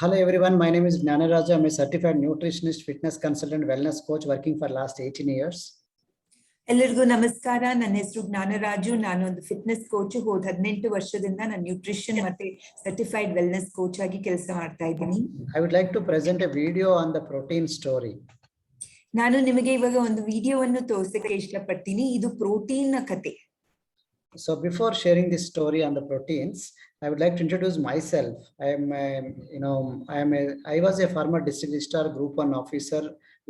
Hello everyone, my name is Gnanaraja. I'm a certified nutritionist, fitness consultant, wellness coach working for last 18 years. ಎಲ್ಲರಿಗೂ ನಮಸ್ಕಾರ. ನನ್ನ ಹೆಸರು ಜ್ಞಾನರಾಜು. ನಾನು ಒಂದು ಫಿಟ್ನೆಸ್ ಕೋಚ್. ಹೋದ 18 ವರ್ಷದಿಂದ ನಾನು ನ್ಯೂಟ್ರಿಷನ್ ಮತ್ತೆ ಸರ್ಟಿಫೈಡ್ ವೆಲ್ನೆಸ್ ಕೋಚ್ ಆಗಿ ಕೆಲಸ ಮಾಡ್ತಾ ಇದ್ದೀನಿ. I would like to present a video on the protein story. ನಾನು ನಿಮಗೆ ಇವಾಗ ಒಂದು ವಿಡಿಯೋವನ್ನು ತೋರಿಸಕ್ಕೆ ಇಷ್ಟಪಡ್ತೀನಿ. ಇದು ಪ್ರೋಟೀನ್ ನ ಕಥೆ. So before sharing this story on the proteins, I would like to introduce myself. I was a former district registrar, group 1 officer,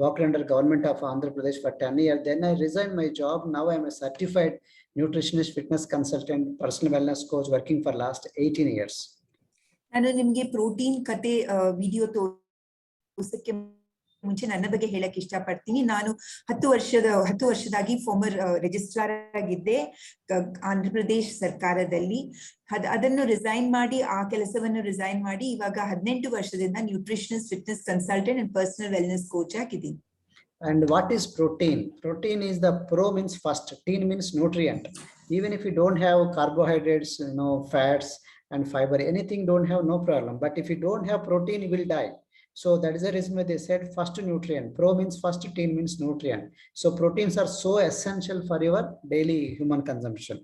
worked under government of Andhra Pradesh for 10 years. Then I resigned my job. Now I am a certified nutritionist, fitness consultant, personal wellness coach working for last 18 years. ನಾನು ನಿಮಗೆ protein ಕಥೆ video ತೋರಿಸಕ್ಕೆ ಮುಂಚೆ ನನ್ನ ಬಗ್ಗೆ ಹೇಳಕ್ ಇಷ್ಟಪಡ್ತೀನಿ. ನಾನು 10 ವರ್ಷದಾಗಿ farmer registrar ಆಗಿದ್ದೆ ಆಂಧ್ರ ಪ್ರದೇಶ್ ಸರ್ಕಾರದಲ್ಲಿ. ಅದನ್ನು ರಿಸೈನ್ ಮಾಡಿ ಆ ಕೆಲಸವನ್ನು ರಿಸೈನ್ ಮಾಡಿ ಇವಾಗ 18 ವರ್ಷದಿಂದ nutritionist, fitness consultant and personal wellness coach ಆಗಿದ್ದೀನಿ. And what is protein? Protein is the pro means first, teen means nutrient. Even if you don't have carbohydrates, fats and fiber, anything don't have, no problem. But if you don't have protein, you will die. So that is the reason why they said first nutrient. Pro means first, teen means nutrient. So proteins are so essential for your daily human consumption.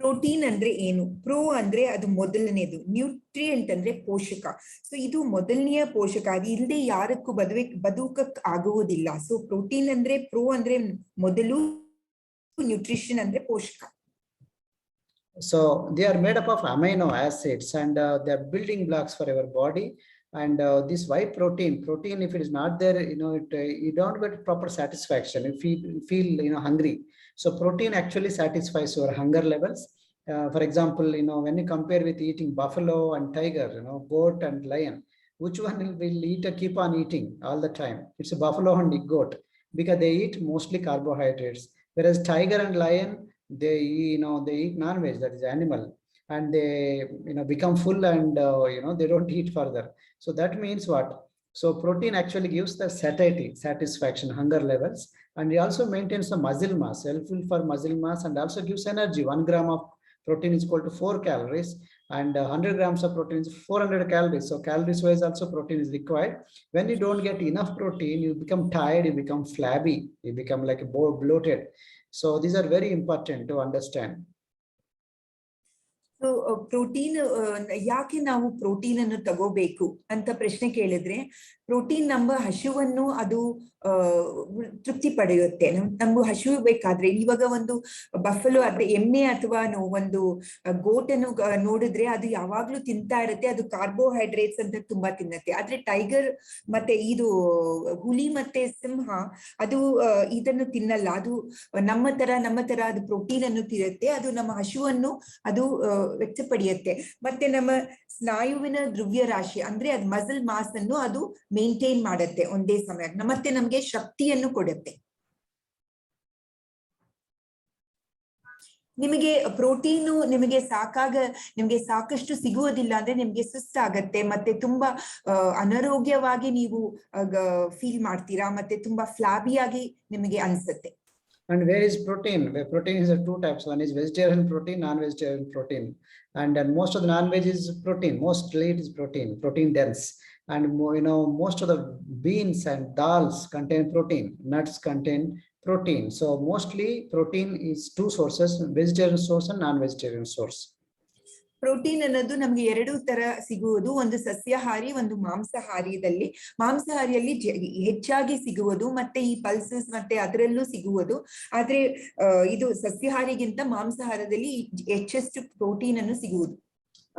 Protein ಅಂದ್ರೆ ಏನು? Pro ಅಂದ್ರೆ ಅದು ಮೊದಲನೇದು, nutrient ಅಂದ್ರೆ ಪೋಷಕ. So ಇದು ಮೊದಲನೆಯ ಪೋಷಕ. ಅದು ಇಲ್ಲದೆ ಯಾರಕ್ಕೂ ಬದುಕಕ್ ಆಗುವುದಿಲ್ಲ. ಸೊ ಪ್ರೋಟೀನ್ ಅಂದ್ರೆ ಪ್ರೋ ಅಂದ್ರೆ ಮೊದಲು, ನ್ಯೂಟ್ರಿಷನ್ ಅಂದ್ರೆ ಪೋಷಕ. So they are made up of amino acids and they are building blocks for our body. And this white protein, if it is not there, you don't get proper satisfaction. If you feel hungry, so protein actually satisfies your hunger levels. For example, when you compare with eating buffalo and tiger, goat and lion, which one will eat keep on eating all the time? It's a buffalo and a goat, because they eat mostly carbohydrates. Whereas tiger and lion, they eat non-veg, that is animal, and they become full and they don't eat further. So that means what? So protein actually gives the satiety, satisfaction, hunger levels, and it also maintains the muscle mass, helpful for muscle mass, and also gives energy. 1 gram of protein is equal to 4 calories, and 100 grams of protein is 400 calories. So calories wise also protein is required. When you don't get enough protein, you become tired, you become flabby, you become like bloated. So these are very important to understand. Protein ಯಾಕೆ ನಾವು protein ಅನ್ನು ತಗೋಬೇಕು ಅಂತ ಪ್ರಶ್ನೆ ಕೇಳಿದ್ರೆ, protein ನಮ್ಮ ಹಸಿವನ್ನು ಅದು ತೃಪ್ತಿ ಪಡೆಯುತ್ತೆ. ನಮ್ಗೆ ಹಸಿವು ಬೇಕಾದ್ರೆ, ಇವಾಗ ಒಂದು ಬಫಲೋ ಅದೇ ಎಮ್ಮೆ ಅಥವಾ ಒಂದು ಗೋಟನ್ನು ನೋಡಿದ್ರೆ ಅದು ಯಾವಾಗ್ಲೂ ತಿಂತಾ ಇರುತ್ತೆ. ಅದು ಕಾರ್ಬೋಹೈಡ್ರೇಟ್ಸ್ ಅಂತ ತುಂಬಾ ತಿನ್ನತ್ತೆ. ಆದ್ರೆ ಟೈಗರ್ ಮತ್ತೆ ಇದು ಹುಲಿ ಮತ್ತೆ ಸಿಂಹ ಅದು ಇದನ್ನು ತಿನ್ನಲ್ಲ. ಅದು ನಮ್ಮ ತರ ಅದು ಪ್ರೋಟೀನ್ ಅನ್ನು ತಿರುತ್ತೆ. ಅದು ನಮ್ಮ ಹಸಿವನ್ನು ಅದು ವ್ಯಕ್ತಪಡಿಯುತ್ತೆ. ಮತ್ತೆ ನಮ್ಮ ಸ್ನಾಯುವಿನ ದ್ರವ್ಯರಾಶಿ ಅಂದ್ರೆ ಅದು ಮಸಲ್ ಮಾಸ್ ಅನ್ನು ಅದು ಮೇಂಟೈನ್ ಮಾಡುತ್ತೆ ಒಂದೇ ಸಮಯ. ಮತ್ತೆ ನಮ್ಗೆ ಶಕ್ತಿಯನ್ನು ಕೊಡುತ್ತೆ. ನಿಮಗೆ ಪ್ರೋಟೀನು ನಿಮಗೆ ಸಾಕಷ್ಟು ಸಿಗುವುದಿಲ್ಲ ಅಂದ್ರೆ ನಿಮ್ಗೆ ಸುಸ್ತಾಗತ್ತೆ, ಮತ್ತೆ ತುಂಬಾ ಅನಾರೋಗ್ಯವಾಗಿ ನೀವು ಫೀಲ್ ಮಾಡ್ತೀರಾ, ಮತ್ತೆ ತುಂಬಾ ಫ್ಲಾಬಿಯಾಗಿ ನಿಮಗೆ ಅನ್ಸುತ್ತೆ. And where is protein? Where protein is two types. One is vegetarian protein, non-vegetarian protein. And most of the non-veg is protein. Mostly it is protein dense. And most of the beans and dals contain protein. Nuts contain protein. So mostly protein is two sources: vegetarian source and non-vegetarian source. Protein ಅನ್ನೋದು ನಮ್ಗೆ 2 ತರ ಸಿಗುವುದು. ಒಂದು ಸಸ್ಯಾಹಾರಿ, ಒಂದು ಮಾಂಸಾಹಾರಿಯಲ್ಲಿ ಹೆಚ್ಚಾಗಿ ಸಿಗುವುದು, ಮತ್ತೆ ಈ ಪಲ್ಸಸ್ ಮತ್ತೆ ಅದರಲ್ಲೂ ಸಿಗುವುದು. ಆದ್ರೆ ಇದು ಸಸ್ಯಾಹಾರಿಗಿಂತ ಮಾಂಸಾಹಾರದಲ್ಲಿ ಹೆಚ್ಚೆಷ್ಟು ಪ್ರೋಟೀನ್ ಅನ್ನು ಸಿಗುವುದು.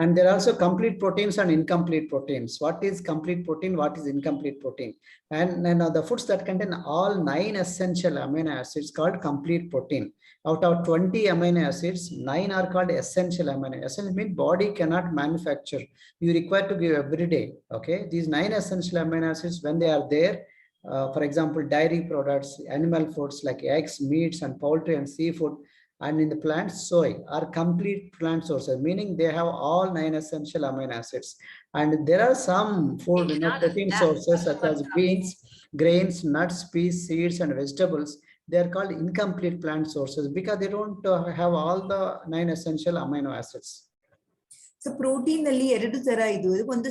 And there are also complete proteins and incomplete proteins. What is complete protein? What is incomplete protein? And the foods that contain all 9 essential amino acids called complete protein. Out of 20 amino acids, 9 are called essential amino acids. Essential means body cannot manufacture. You require to give every day. Okay, these 9 essential amino acids, when they are there, for example, dairy products, animal foods like eggs, meats, and poultry and seafood, and in the plants, soy, are complete plant sources, meaning they have all 9 essential amino acids. And there are some food protein sources such as beans, grains, nuts, peas, seeds, and vegetables. They are called incomplete plant sources because they don't have all the 9 essential amino acids. So protein ಅಲ್ಲಿ 2 ತರ ಇದು. ಒಂದು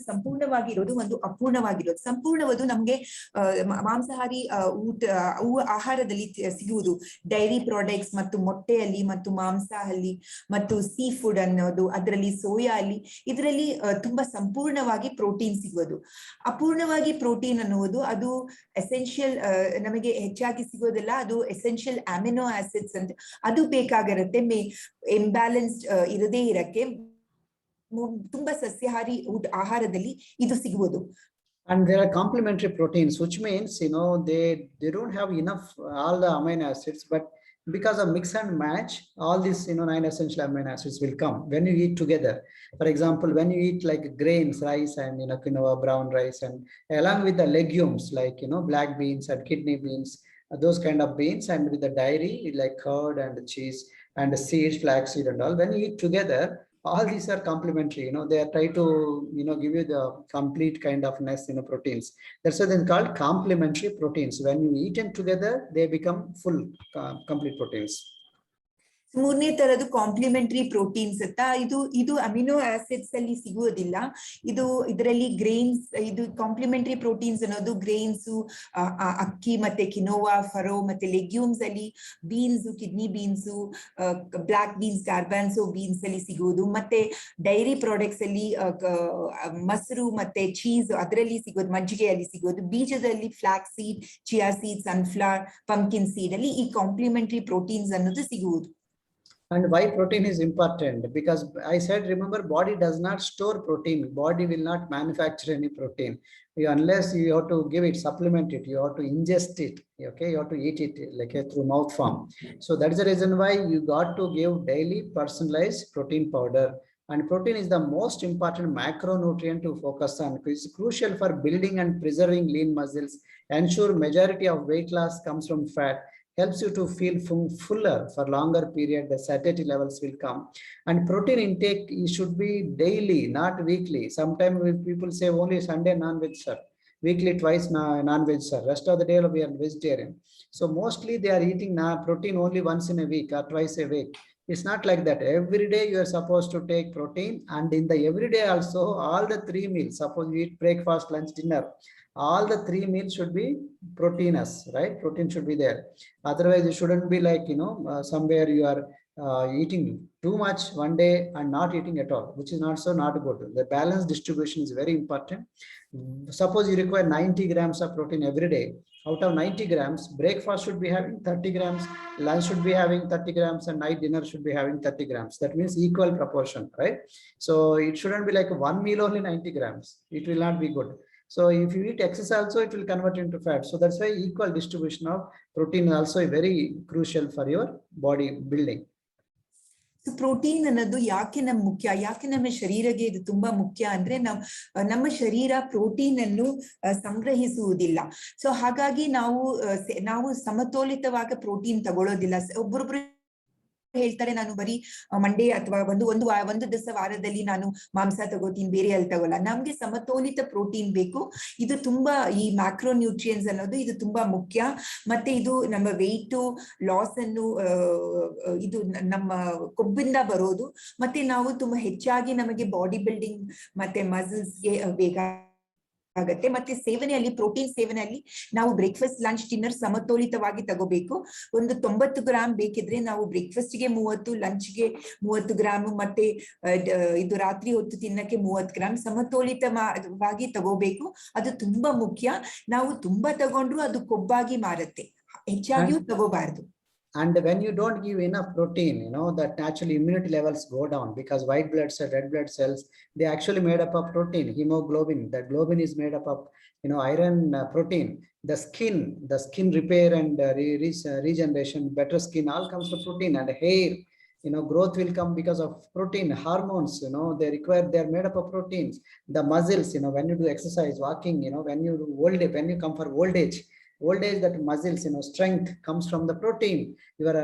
ಸಂಪೂರ್ಣವಾಗಿರೋದು, ಒಂದು ಅಪೂರ್ಣವಾಗಿರೋದು. ಸಂಪೂರ್ಣವಾದ ನಮ್ಗೆ ಮಾಂಸಾಹಾರಿ ಆಹಾರದಲ್ಲಿ ಸಿಗುವುದು ಡೈರಿ ಪ್ರಾಡಕ್ಟ್ಸ್ ಮತ್ತು ಮೊಟ್ಟೆಯಲ್ಲಿ ಮತ್ತು ಮಾಂಸದಲ್ಲಿ ಮತ್ತು ಸೀ ಫುಡ್ ಅನ್ನೋದು, ಅದರಲ್ಲಿ ಸೋಯಾ ಅಲ್ಲಿ, ಇದರಲ್ಲಿ ತುಂಬಾ ಸಂಪೂರ್ಣವಾಗಿ ಪ್ರೋಟೀನ್ ಸಿಗೋದು. ಅಪೂರ್ಣವಾಗಿ ಪ್ರೋಟೀನ್ ಅನ್ನುವುದು ಅದು ಎಸೆನ್ಷಿಯಲ್, ನಮಗೆ ಹೆಚ್ಚಾಗಿ ಸಿಗೋದಿಲ್ಲ, ಅದು ಎಸೆನ್ಷಿಯಲ್ ಅಮಿನೋ ಆಸಿಡ್ಸ್ ಅಂತ ಅದು ಬೇಕಾಗಿರುತ್ತೆ. ಇಂಬ್ಯಾಲೆನ್ಸ್ಡ್ ಇರದೇ ಇರಕ್ಕೆ ತುಂಬಾ ಸಸ್ಯಾಹಾರಿ ಆಹಾರದಲ್ಲಿ ಇದು ಸಿಗುವುದು. And there are complementary proteins, which means, they don't have enough all the amino acids, but because of mix and match, all these 9 essential amino acids will come when you eat together. For example, when you eat like grains, rice and quinoa, brown rice, and along with the legumes like black beans and kidney beans, those kind of beans, and with the dairy like curd and cheese and the seeds, flaxseed and all, when you eat together, all these are complementary. They are try to give you the complete kind of proteins. That's why they're called complementary proteins. When you eat them together, they become full complete proteins. ಮೂರನೇ ತರದ್ದು complementary proteins ಅಂತ. ಇದು amino acids ಅಲ್ಲಿ ಸಿಗುವುದಿಲ್ಲ. ಇದರಲ್ಲಿ grains, ಇದು complementary proteins ಅನ್ನೋದು grains, ಅಕ್ಕಿ ಮತ್ತೆ ಕಿನೋವಾ, ಫರೋ ಮತ್ತೆ ಲೆಗ್ಯೂಮ್ಸ್ ಅಲ್ಲಿ, beans, kidney beans, black beans, garbanzo beans ಅಲ್ಲಿ ಸಿಗುವುದು. ಮತ್ತೆ ಡೈರಿ ಪ್ರಾಡಕ್ಟ್ಸ್ ಅಲ್ಲಿ ಮೊಸರು ಮತ್ತೆ ಚೀಸ್ ಅದರಲ್ಲಿ ಸಿಗೋದು, ಮಜ್ಜಿಗೆಯಲ್ಲಿ ಸಿಗೋದು. ಬೀಜದಲ್ಲಿ flax seed, chia seed, sunflower, pumpkin seed ಅಲ್ಲಿ ಈ ಕಾಂಪ್ಲಿಮೆಂಟರಿ ಪ್ರೋಟೀನ್ಸ್ ಅನ್ನೋದು ಸಿಗುವುದು. And why protein is important? Because I said, remember, body does not store protein. Body will not manufacture any protein. Unless you have to give it, supplement it, you have to ingest it. Okay, you have to eat it like through mouth form. So that is the reason why you got to give daily personalized protein powder. And protein is the most important macronutrient to focus on. It's crucial for building and preserving lean muscles. Ensure majority of weight loss comes from fat. Helps you to feel fuller for longer period. The satiety levels will come. And protein intake should be daily, not weekly. Sometimes people say only Sunday non-veg, sir. Weekly twice non-veg, sir. Rest of the day we are vegetarian. So mostly they are eating protein only once in a week or twice a week. It's not like that. Every day you are supposed to take protein, and in the everyday also, all the 3 meals, suppose you eat breakfast, lunch, dinner, all the 3 meals should be proteinous, right? Protein should be there. Otherwise it shouldn't be like somewhere you are eating too much one day and not eating at all, which is not good. The balanced distribution is very important. Suppose you require 90 grams of protein every day. Out of 90 grams, breakfast should be having 30 grams, lunch should be having 30 grams, and night dinner should be having 30 grams. That means equal proportion, right? So it shouldn't be like one meal only 90 grams. It will not be good. So if you eat excess also, it will convert into fat. So that's why equal distribution of protein is also very crucial for your body building. So protein ಅನ್ನೋದು ಯಾಕೆ ಮುಖ್ಯ, ಯಾಕೆ ನಮ್ಮ ಶರೀರಕ್ಕೆ ಇದು ತುಂಬಾ ಮುಖ್ಯ ಅಂದ್ರೆ, ನಮ್ಮ ಶರೀರ ಪ್ರೋಟೀನ್ ಅನ್ನು ಸಂಗ್ರಹಿಸುವುದಿಲ್ಲ. ಸೊ ಹಾಗಾಗಿ ನಾವು ಸಮತೋಲಿತವಾಗಿ ಪ್ರೋಟೀನ್ ತಗೊಳ್ಳೋದಿಲ್ಲ. ಒಬ್ಬೊಬ್ರು ಹೇಳ್ತಾರೆ, ನಾನು ಬರೀ ಮಂಡೇ ಅಥವಾ ಒಂದು ದಿವಸ ವಾರದಲ್ಲಿ ನಾನು ಮಾಂಸ ತಗೋತೀನಿ, ಬೇರೆ ಅಲ್ಲಿ ತಗೋಲ್ಲ. ನಮ್ಗೆ ಸಮತೋಲಿತ ಪ್ರೋಟೀನ್ ಬೇಕು. ಇದು ತುಂಬಾ, ಈ ಮ್ಯಾಕ್ರೋ ನ್ಯೂಟ್ರಿಯನ್ಸ್ ಅನ್ನೋದು ಇದು ತುಂಬಾ ಮುಖ್ಯ. ಮತ್ತೆ ಇದು ನಮ್ಮ ವೆಯ್ಟ್ ಲಾಸ್ ಅನ್ನು, ಇದು ನಮ್ಮ ಕೊಬ್ಬಿಂದ ಬರೋದು. ಮತ್ತೆ ನಾವು ತುಂಬಾ ಹೆಚ್ಚಾಗಿ ನಮಗೆ ಬಾಡಿ ಬಿಲ್ಡಿಂಗ್ ಮತ್ತೆ ಮಸಲ್ಸ್ಗೆ ಆಗತ್ತೆ. ಮತ್ತೆ ಸೇವನೆಯಲ್ಲಿ, ಪ್ರೋಟೀನ್ ಸೇವನೆಯಲ್ಲಿ ನಾವು ಬ್ರೇಕ್ಫಾಸ್ಟ್, ಲಂಚ್, ಡಿನ್ನರ್ ಸಮತೋಲಿತವಾಗಿ ತಗೋಬೇಕು. ಒಂದು 90 ಗ್ರಾಮ್ ಬೇಕಿದ್ರೆ ನಾವು ಬ್ರೇಕ್ಫಾಸ್ಟ್ಗೆ 30, ಲಂಚ್ಗೆ 30 ಗ್ರಾಮ್, ಮತ್ತೆ ಇದು ರಾತ್ರಿ ಹೊತ್ತು ತಿನ್ನಕ್ಕೆ 30 ಗ್ರಾಮ್ ಸಮತೋಲಿತವಾಗಿ ತಗೋಬೇಕು. ಅದು ತುಂಬಾ ಮುಖ್ಯ. ನಾವು ತುಂಬಾ ತಗೊಂಡ್ರು ಅದು ಕೊಬ್ಬಾಗಿ ಮಾರುತ್ತೆ, ಹೆಚ್ಚಾಗಿಯೂ ತಗೋಬಾರ್ದು. And when you don't give enough protein, that naturally immunity levels go down, because white blood cells, red blood cells, they actually made up of protein, hemoglobin. That globin is made up of, iron, protein. The skin repair and regeneration, better skin, all comes from protein. And hair, growth will come because of protein. Hormones, they are made up of proteins. The muscles, when you do exercise, walking, when you come for old age, that muscles, strength comes from the protein. Your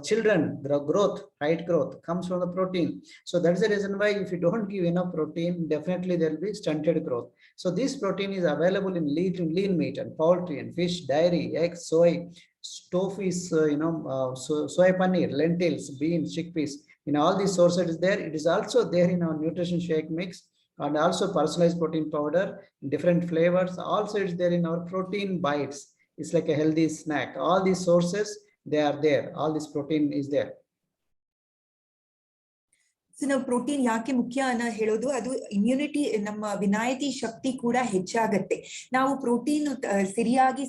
children, the growth, height growth comes from the protein. So that's the reason why if you don't give enough protein, definitely there will be stunted growth. So this protein is available in lean meat and poultry and fish, dairy, eggs, soy, tofu, soy paneer, lentils, beans, chickpeas. In all these sources it is there. It is also there in our nutrition shake mix. and also personalized protein powder, different flavors. Also, it's there in our protein bites. It's like a healthy snack. All these sources, they are there. All this protein is there. So ನಾವು protein ಯಾಕೆ ಮುಖ್ಯ ಅನ್ನೋ ಹೇಳೋದು, ಅದು immunity, ನಮ್ಮ ವಿನಾಯಿತಿ ಶಕ್ತಿ ಕೂಡ ಹೆಚ್ಚಾಗತ್ತೆ. ನಾವು ಪ್ರೋಟೀನ್ ಸರಿಯಾಗಿ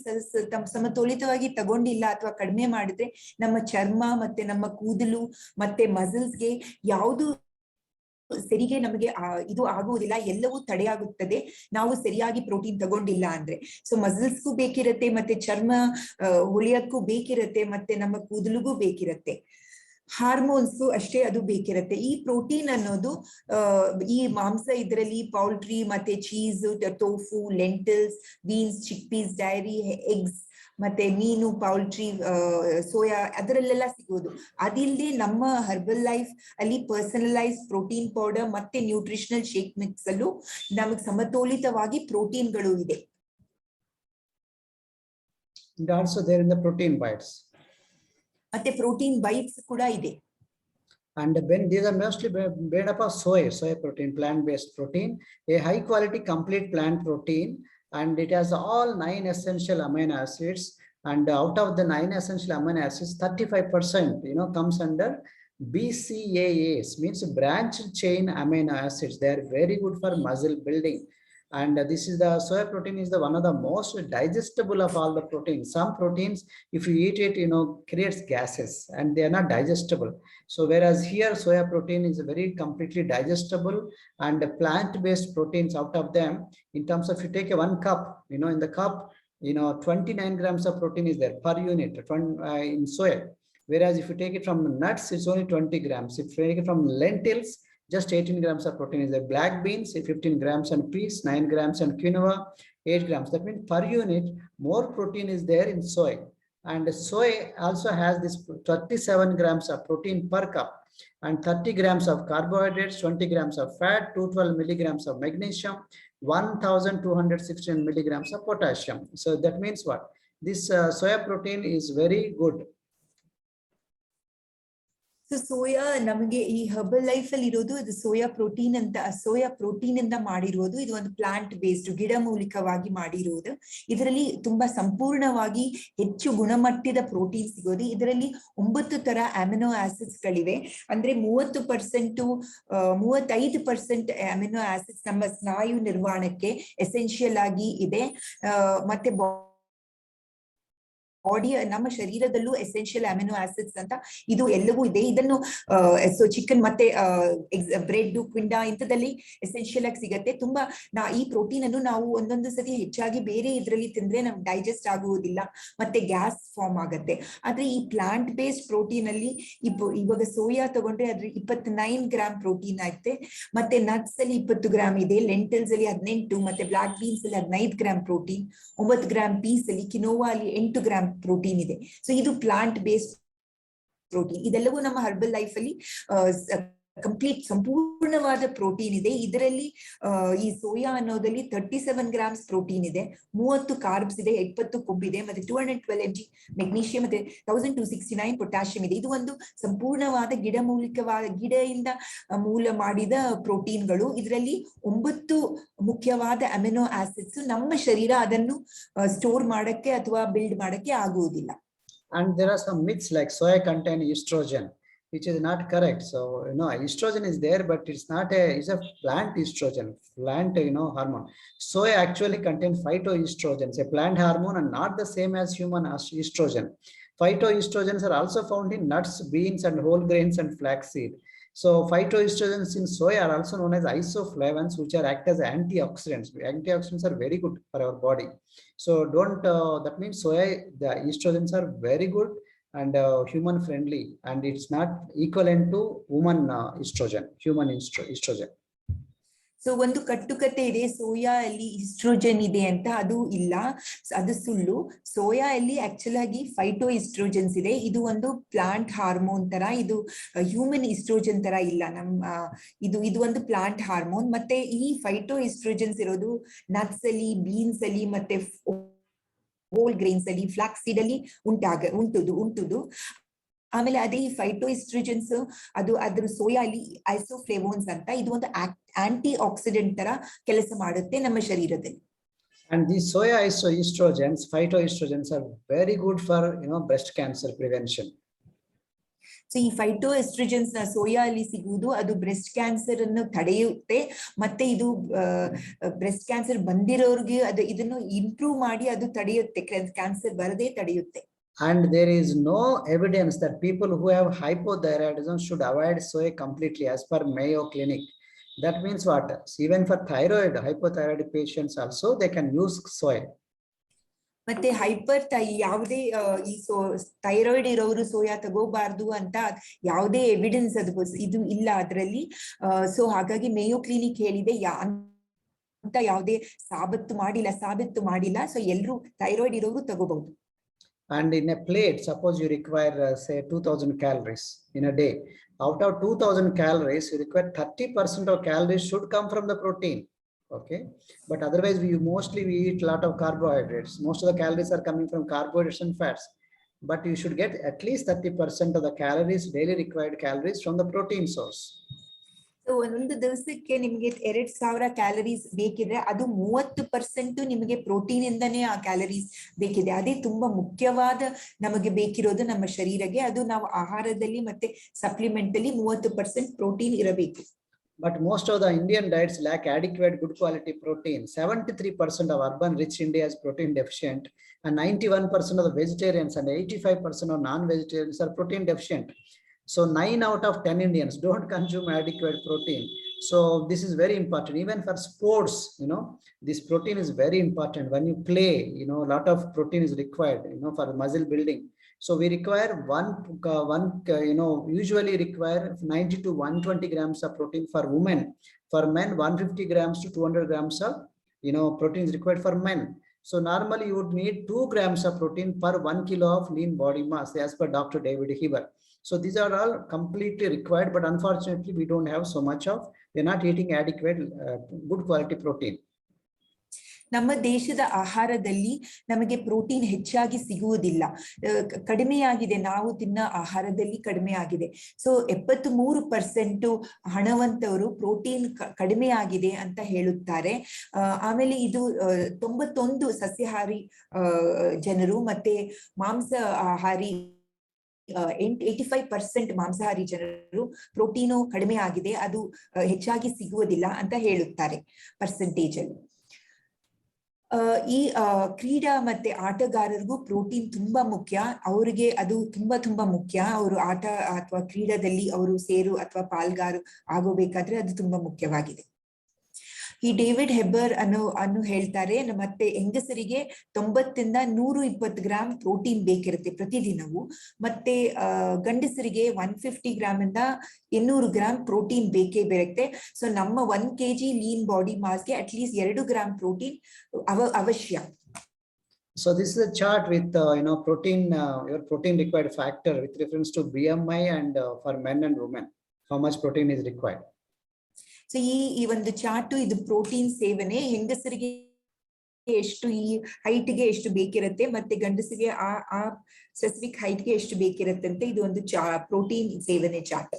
ಸಮತೋಲಿತವಾಗಿ ತಗೊಂಡಿಲ್ಲ ಅಥವಾ ಕಡಿಮೆ ಮಾಡಿದ್ರೆ ನಮ್ಮ ಚರ್ಮ ಮತ್ತೆ ನಮ್ಮ ಕೂದಲು ಮತ್ತೆ ಮಸಲ್ಸ್ಗೆ ಯಾವುದು ಸರಿಗೆ ನಮಗೆ ಇದು ಆಗುವುದಿಲ್ಲ, ಎಲ್ಲವೂ ತಡೆಯಾಗುತ್ತದೆ ನಾವು ಸರಿಯಾಗಿ ಪ್ರೋಟೀನ್ ತಗೊಂಡಿಲ್ಲ ಅಂದ್ರೆ. ಸೊ ಮಸಲ್ಸ್ಗೂ ಬೇಕಿರತ್ತೆ, ಮತ್ತೆ ಚರ್ಮ ಹೊಳಿಯಕ್ಕೂ ಬೇಕಿರತ್ತೆ, ಮತ್ತೆ ನಮ್ಮ ಕೂದಲಿಗೂ ಬೇಕಿರತ್ತೆ, ಹಾರ್ಮೋನ್ಸ್ ಅಷ್ಟೇ ಅದು ಬೇಕಿರತ್ತೆ. ಈ ಪ್ರೋಟೀನ್ ಅನ್ನೋದು ಈ ಮಾಂಸ, ಇದರಲ್ಲಿ ಪೌಲ್ಟ್ರಿ ಮತ್ತೆ ಚೀಸ್, ಟೋಫು, ಲೆಂಟಿಲ್ಸ್, ಬೀನ್ಸ್, ಚಿಕ್ ಪೀಸ್, ಡೈರಿ, ಎಗ್ಸ್, ಮತ್ತೆ ಮೀನು, ಪೌಲ್ಟ್ರಿ, ಸೋಯಾ, ಅದರಲ್ಲೆಲ್ಲ ಸಿಗೋದು. ಅದಿಲ್ಲದೆ ನಮ್ಮ ಹರ್ಬಲ್ ಲೈಫ್ ಅಲ್ಲಿ ಪರ್ಸನಲೈಸ್ ಪ್ರೋಟೀನ್ ಪೌಡರ್ ಮತ್ತೆ ನ್ಯೂಟ್ರಿಷನಲ್ ಶೇಕ್ ಮಿಕ್ಸ್ ಅಲ್ಲೂ ನಮಗೆ ಸಮತೋಲಿತವಾಗಿ ಪ್ರೋಟೀನ್ಗಳು ಇದೆ. And also there in the protein bites. ಮತ್ತೆ ಪ್ರೋಟೀನ್ ಬೈಟ್ಸ್ ಕೂಡ ಇದೆ. And when these are mostly made up of soy protein, plant-based protein, a high quality complete plant protein, and it has all 9 essential amino acids. And out of the 9 essential amino acids, 35% comes under BCAAs, means branched chain amino acids. They are very good for muscle building. And this is the soy protein is the one of the most digestible of all the proteins. Some proteins, if you eat it, creates gases and they are not digestible. So whereas here soya protein is very completely digestible, and the plant-based proteins, out of them, in terms of, you take a 1 cup, in the cup, 29 grams of protein is there per unit in soya. Whereas if you take it from nuts, it's only 20 grams. If you take it from lentils, just 18 grams of protein is there. Black beans, 15 grams, and peas, 9 grams, and quinoa, 8 grams. That means per unit, more protein is there in soy. And soy also has this 37 grams of protein per cup, and 30 grams of carbohydrates, 20 grams of fat, 212 milligrams of magnesium, 1216 milligrams of potassium. So that means what? This soya protein is very good. So soya ನಮಗೆ ಈ herbal life ಅಲ್ಲಿ ಇರೋದು, ಅದು soya protein ಇಂದ ಮಾಡಿರೋದು. ಇದು ಒಂದು plant based, ಗಿಡಮೂಲಿಕವಾಗಿ ಮಾಡಿರುವುದು. ಇದರಲ್ಲಿ ತುಂಬಾ ಸಂಪೂರ್ಣವಾಗಿ ಹೆಚ್ಚು ಗುಣಮಟ್ಟದ ಪ್ರೋಟೀನ್ ಸಿಗೋದು. ಇದರಲ್ಲಿ 9 ತರ ಅಮಿನೋ ಆಸಿಡ್ಸ್ ಗಳಿವೆ. ಅಂದ್ರೆ 35% ಅಮಿನೋ ಆಸಿಡ್ಸ್ ನಮ್ಮ ಸ್ನಾಯು ನಿರ್ವಹಣಕ್ಕೆ ಎಸೆನ್ಷಿಯಲ್ ಆಗಿ ಇದೆ. ಮತ್ತೆ ಬಾಡಿ, ನಮ್ಮ ಶರೀರದಲ್ಲೂ ಎಸೆನ್ಷಿಯಲ್ ಅಮಿನೋ ಆಸಿಡ್ಸ್ ಅಂತ ಇದು ಎಲ್ಲವೂ ಇದೆ. ಇದನ್ನು ಚಿಕನ್ ಮತ್ತೆ ಬ್ರೆಡ್, ಕ್ವಿಂಡಾ ಇಂಥದಲ್ಲಿ ಎಸೆನ್ಷಿಯಲ್ ಆಗಿ ಸಿಗತ್ತೆ. ತುಂಬಾ ಈ ಪ್ರೋಟೀನ್ ಅನ್ನು ನಾವು ಒಂದೊಂದು ಸತಿ ಹೆಚ್ಚಾಗಿ ಬೇರೆ ಇದ್ರಲ್ಲಿ ತಿಂದ್ರೆ ನಮ್ಗೆ ಡೈಜೆಸ್ಟ್ ಆಗುವುದಿಲ್ಲ, ಮತ್ತೆ ಗ್ಯಾಸ್ ಫಾರ್ಮ್ ಆಗತ್ತೆ. ಆದ್ರೆ ಈ ಪ್ಲಾಂಟ್ ಬೇಸ್ಡ್ ಪ್ರೋಟೀನ್ ಅಲ್ಲಿ ಇವಾಗ ಸೋಯಾ ತಗೊಂಡ್ರೆ ಅದ್ರ 29 ಗ್ರಾಮ್ ಪ್ರೋಟೀನ್ ಆಯ್ತೆ, ಮತ್ತೆ ನಟ್ಸ್ ಅಲ್ಲಿ 20 ಗ್ರಾಮ್ ಇದೆ, ಲೆಂಟಲ್ಸ್ ಅಲ್ಲಿ 18, ಮತ್ತೆ ಬ್ಲಾಕ್ ಬೀನ್ಸ್ ಅಲ್ಲಿ 15 ಗ್ರಾಮ್ ಪ್ರೋಟೀನ್, 9 ಗ್ರಾಮ್ ಪೀಸ್ ಅಲ್ಲಿ, ಕಿನೋವಾ ಅಲ್ಲಿ 8 ಗ್ರಾಮ್ ಪ್ರೋಟೀನ್ ಇದೆ. ಸೊ ಇದು ಪ್ಲಾಂಟ್ ಬೇಸ್ಡ್ ಪ್ರೋಟೀನ್. ಇದೆಲ್ಲವೂ ನಮ್ಮ ಹರ್ಬಲ್ ಲೈಫ್ ಅಲ್ಲಿ ಕಂಪ್ಲೀಟ್ ಸಂಪೂರ್ಣವಾದ ಪ್ರೋಟೀನ್ ಇದೆ. ಇದರಲ್ಲಿ ಈ ಸೋಯಾ ಅನ್ನೋದಲ್ಲಿ 37 ಗ್ರಾಮ್ಸ್ ಪ್ರೋಟೀನ್ ಇದೆ, 30 ಕಾರ್ಬ್ಸ್ ಇದೆ, 20 ಕೊಬ್ಬಿದೆ, ಮತ್ತೆ 212 mg ಮೆಗ್ನೀಷಿಯಂ, ಮತ್ತೆ 1269 ಪೊಟ್ಯಾಷಿಯಂ ಇದೆ. ಇದು ಒಂದು ಸಂಪೂರ್ಣವಾದ ಗಿಡದಿಂದ ಮೂಲ ಮಾಡಿದ ಪ್ರೋಟೀನ್ಗಳು. ಇದರಲ್ಲಿ 9 ಮುಖ್ಯವಾದ ಅಮಿನೋ ಆಸಿಡ್ಸ್. ನಮ್ಮ ಶರೀರ ಅದನ್ನು ಸ್ಟೋರ್ ಮಾಡಕ್ಕೆ ಅಥವಾ ಬಿಲ್ಡ್ ಮಾಡಕ್ಕೆ ಆಗುವುದಿಲ್ಲ. And there are some myths like soya contain estrogen, which is not correct. So estrogen is there, but it's a plant estrogen, plant hormone. Soya actually contains phytoestrogens, a plant hormone, and not the same as human estrogen. Phytoestrogens are also found in nuts, beans, and whole grains and flaxseed. So phytoestrogens in soy are also known as isoflavones, which are act as antioxidants. Antioxidants are very good for our body. So that means soya, the estrogens are very good and human friendly, and it's not equivalent to woman estrogen, human estrogen. So ಒಂದು ಕಟ್ಟುಕತೆ ಇದೆ, soya ಅಲ್ಲಿ oestrogen ಇದೆ ಅಂತ. ಅದು ಇಲ್ಲ, ಅದು ಸುಳ್ಳು. Soya ಅಲ್ಲಿ ಆಕ್ಚುಲ್ ಆಗಿ ಫೈಟೋಇಸ್ಟ್ರೋಜನ್ಸ್ ಇದೆ. ಇದು ಒಂದು ಪ್ಲಾಂಟ್ ಹಾರ್ಮೋನ್ ತರ, ಇದು ಹ್ಯೂಮನ್ ಇಸ್ಟ್ರೋಜನ್ ತರ ಇಲ್ಲ. ಇದು ಒಂದು ಪ್ಲಾಂಟ್ ಹಾರ್ಮೋನ್. ಮತ್ತೆ ಈ ಫೈಟೋಇಸ್ಟ್ರೋಜನ್ಸ್ ಇರೋದು ನಟ್ಸ್ ಅಲ್ಲಿ, ಬೀನ್ಸ್ ಅಲ್ಲಿ, ಮತ್ತೆ ಹೋಲ್ ಗ್ರೇನ್ಸ್ ಅಲ್ಲಿ, ಫ್ಲಾಕ್ಸ್ ಸೀಡ್ ಅಲ್ಲಿ ಉಂಟುದು. ಆಮೇಲೆ ಅದೇ ಈ ಫೈಟೋಎಸ್ಟ್ರೋಜನ್ಸ್ ಅದು ಅದ್ರ ಸೋಯಾಲಿ ಐಸೋಫ್ಲೇವೋನ್ಸ್ ಅಂತ ಇದು ಒಂದು ಆಂಟಿ ಆಕ್ಸಿಡೆಂಟ್ ತರ ಕೆಲಸ ಮಾಡುತ್ತೆ ನಮ್ಮ ಶರೀರದಲ್ಲಿ. And these soya estrogens, phytoestrogens are very good for breast cancer prevention. So ಈ ಫೈಟೋಎಸ್ಟ್ರೋಜನ್ಸ್ ನ ಸೋಯಾ ಅಲ್ಲಿ ಸಿಗುವುದು ಅದು ಬ್ರೆಸ್ಟ್ ಕ್ಯಾನ್ಸರ್ ಅನ್ನು ತಡೆಯುತ್ತೆ, ಮತ್ತೆ ಇದು ಬ್ರೆಸ್ಟ್ ಕ್ಯಾನ್ಸರ್ ಬಂದಿರೋರಿಗೆ ಅದು ಇದನ್ನು ಇಂಪ್ರೂವ್ ಮಾಡಿ ಅದು ತಡೆಯುತ್ತೆ, ಕ್ಯಾನ್ಸರ್ ಬರದೇ ತಡೆಯುತ್ತೆ. And there is no evidence that people who have hypothyroidism should avoid soy completely as per Mayo Clinic. That means what? Even for thyroid, hypothyroid patients also, they can use soy. ಮತ್ತೆ ಯಾವುದೇ ಈ thyroid ಇರೋರು soya ತಗೋಬಾರ್ದು ಅಂತ ಯಾವುದೇ evidence ಇದು ಇಲ್ಲ ಅದರಲ್ಲಿ. So ಹಾಗಾಗಿ ಮೇಯೋ ಕ್ಲಿನಿಕ್ ಹೇಳಿದೆ ಅಂತ ಯಾವುದೇ ಸಾಬೀತು ಮಾಡಿಲ್ಲ. ಸೊ ಎಲ್ಲರೂ ಥೈರಾಯ್ಡ್ ಇರೋರು ತಗೋಬಹುದು. And in a plate, suppose you require say 2000 calories in a day. Out of 2000 calories, you require 30% of calories should come from the protein. Okay, but otherwise we eat a lot of carbohydrates. Most of the calories are coming from carbohydrates and fats, but you should get at least 30% of the calories, daily required calories, from the protein source. So ಒಂದು ದಿವಸಕ್ಕೆ ನಿಮಗೆ 2000 calories ಬೇಕಿದ್ರೆ ಅದು 30% ನಿಮಗೆ protein ಇಂದನೇ ಆ calories ಬೇಕಿದೆ. ಅದೇ ತುಂಬಾ ಮುಖ್ಯವಾದ ನಮಗೆ ಬೇಕಿರೋದು ನಮ್ಮ ಶರೀರಕ್ಕೆ. ಅದು ನಾವು ಆಹಾರದಲ್ಲಿ ಮತ್ತೆ ಸಪ್ಲಿಮೆಂಟ್ ಅಲ್ಲಿ 30% ಪ್ರೋಟೀನ್ ಇರಬೇಕು. But most of the Indian diets lack adequate good quality protein. 73% of urban rich India is protein deficient, and 91% of the vegetarians and 85% of non-vegetarians are protein deficient. So 9 out of 10 Indians don't consume adequate protein. So this is very important. Even for sports, this protein is very important. When you play, a lot of protein is required, for muscle building. So we require usually require 90 to 120 grams of protein for women. For men, 150 grams to 200 grams of, protein is required for men. So normally you would need 2 grams of protein per 1 kilo of lean body mass, as per Dr. David Heber. So these are all completely required, but unfortunately we don't have so much of, we're not eating adequate, good quality protein. ನಮ್ಮ ದೇಶದ ಆಹಾರದಲ್ಲಿ ನಮಗೆ protein ಹೆಚ್ಚಾಗಿ ಸಿಗುವುದಿಲ್ಲ, ಕಡಿಮೆಯಾಗಿದೆ. ನಾವು ತಿನ್ನ ಆಹಾರದಲ್ಲಿ ಕಡಿಮೆ ಆಗಿದೆ. ಸೊ 73% ಹಣವಂತವರು ಪ್ರೋಟೀನ್ ಕಡಿಮೆ ಆಗಿದೆ ಅಂತ ಹೇಳುತ್ತಾರೆ. ಆಮೇಲೆ ಇದು 91 ಸಸ್ಯಾಹಾರಿ ಜನರು ಮತ್ತೆ ಮಾಂಸಾಹಾರಿ 85% ಮಾಂಸಾಹಾರಿ ಜನರು ಪ್ರೋಟೀನು ಕಡಿಮೆ ಆಗಿದೆ, ಅದು ಹೆಚ್ಚಾಗಿ ಸಿಗುವುದಿಲ್ಲ ಅಂತ ಹೇಳುತ್ತಾರೆ ಪರ್ಸೆಂಟೇಜ್ ಅಲ್ಲಿ. ಈ ಕ್ರೀಡಾ ಮತ್ತೆ ಆಟಗಾರರಿಗೂ ಪ್ರೋಟೀನ್ ತುಂಬಾ ಮುಖ್ಯ. ಅವರಿಗೆ ಅದು ತುಂಬಾ ಮುಖ್ಯ. ಅವರು ಆಟ ಅಥವಾ ಕ್ರೀಡಾದಲ್ಲಿ ಅವರು ಸೇರು ಅಥವಾ ಪಾಲ್ಗಾರು ಆಗೋಬೇಕಾದ್ರೆ ಅದು ತುಂಬಾ ಮುಖ್ಯವಾಗಿದೆ. ಈ ಡೇವಿಡ್ ಹೆಬ್ಬರ್ ಅನ್ನು ಹೇಳ್ತಾರೆ, ಮತ್ತೆ ಹೆಂಗಸರಿಗೆ 90 ಇಂದ 120 ಗ್ರಾಮ್ ಪ್ರೋಟೀನ್ ಬೇಕಿರುತ್ತೆ ಪ್ರತಿದಿನವೂ. ಮತ್ತೆ ಗಂಡಸರಿಗೆ 150 ಗ್ರಾಮ್ ಇಂದ 200 ಗ್ರಾಮ್ ಪ್ರೋಟೀನ್ ಬೇಕೇ ಬರುತ್ತೆ. ಸೊ ನಮ್ಮ 1 kg ಲೀನ್ ಬಾಡಿ ಮಾಸ್ಗೆ ಅಟ್ಲೀಸ್ಟ್ 2 ಗ್ರಾಮ್ ಪ್ರೋಟೀನ್ ಅವಶ್ಯ. So this is a chart with protein, your protein required factor with reference to BMI and for men and women, how much protein is required. So ಈ ಒಂದು chart ಇದು protein ಸೇವನೆ ಹೆಂಗಸರಿಗೆ ಎಷ್ಟು, ಈ ಹೈಟ್ಗೆ ಎಷ್ಟು ಬೇಕಿರುತ್ತೆ, ಮತ್ತೆ ಗಂಡಸರಿಗೆ ಆ ಸ್ಪೆಸಿಫಿಕ್ ಹೈಟ್ಗೆ ಎಷ್ಟು ಬೇಕಿರುತ್ತೆ ಅಂತ ಇದು ಒಂದು ಪ್ರೋಟೀನ್ ಸೇವನೆ chart.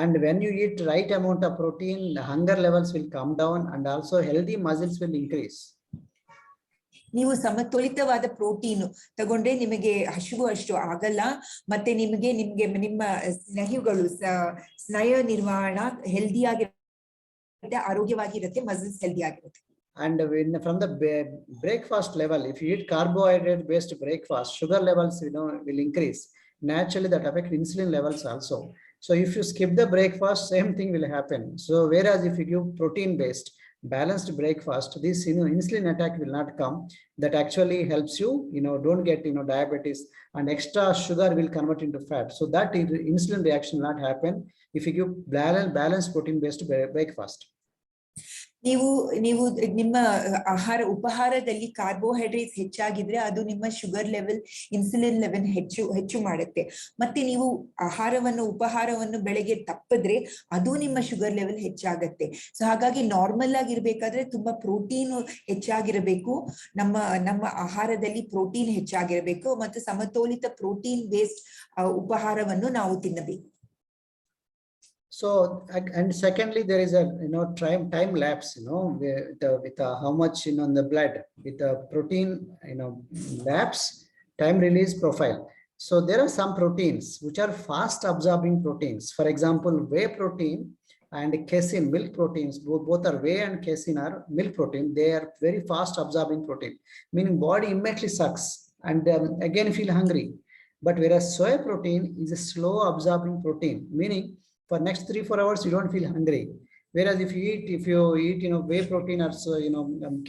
And when you eat right amount of protein, the hunger levels will come down and also healthy muscles will increase. ನೀವು ಸಮತೋಲಿತವಾದ ಪ್ರೋಟೀನ್ ತಗೊಂಡ್ರೆ ನಿಮಗೆ ಹಸಿವು ಅಷ್ಟು ಆಗಲ್ಲ, ಮತ್ತೆ ನಿಮಗೆ ನಿಮ್ಮ ಸ್ನಾಯುಗಳು ಸ್ನಾಯು ನಿರ್ವಹಣಾ ಹೆಲ್ದಿಯಾಗಿ ಆರೋಗ್ಯವಾಗಿರುತ್ತೆ, ಮಸಲ್ಸ್ ಹೆಲ್ದಿ ಆಗಿರುತ್ತೆ. And from the breakfast level, if you eat carbohydrate based breakfast, sugar levels will increase. Naturally that affects insulin levels also. So if you skip the breakfast, same thing will happen. So whereas if you give protein based balanced breakfast, this insulin attack will not come. That actually helps you, don't get diabetes, and extra sugar will convert into fat. So that insulin reaction will not happen if you give balanced protein based breakfast. ನೀವು ನೀವು ನಿಮ್ಮ ಉಪಹಾರದಲ್ಲಿ carbohydrates ಹೆಚ್ಚಾಗಿದ್ರೆ ಅದು ನಿಮ್ಮ sugar level, insulin level ಹೆಚ್ಚು ಮಾಡುತ್ತೆ. ಮತ್ತೆ ನೀವು ಉಪಹಾರವನ್ನು ಬೆಳಗ್ಗೆ ತಪ್ಪಿದ್ರೆ ಅದು ನಿಮ್ಮ ಶುಗರ್ ಲೆವೆಲ್ ಹೆಚ್ಚಾಗತ್ತೆ. ಸೊ ಹಾಗಾಗಿ ನಾರ್ಮಲ್ ಆಗಿರ್ಬೇಕಾದ್ರೆ ತುಂಬಾ ಪ್ರೋಟೀನ್ ಹೆಚ್ಚಾಗಿರಬೇಕು. ನಮ್ಮ ಆಹಾರದಲ್ಲಿ ಪ್ರೋಟೀನ್ ಹೆಚ್ಚಾಗಿರಬೇಕು ಮತ್ತು ಸಮತೋಲಿತ ಪ್ರೋಟೀನ್ ಬೇಸ್ಡ್ ಉಪಹಾರವನ್ನು ನಾವು ತಿನ್ನಬೇಕು. So, and secondly, there is a time lapse, with how much in the blood with the protein lapse, time release profile. So there are some proteins which are fast absorbing proteins. For example, whey protein and casein, milk proteins, both are whey and casein are milk protein. They are very fast absorbing protein, meaning body immediately sucks and again feel hungry. But whereas soy protein is a slow absorbing protein, meaning for next 3-4 hours you don't feel hungry. Whereas if you eat whey protein or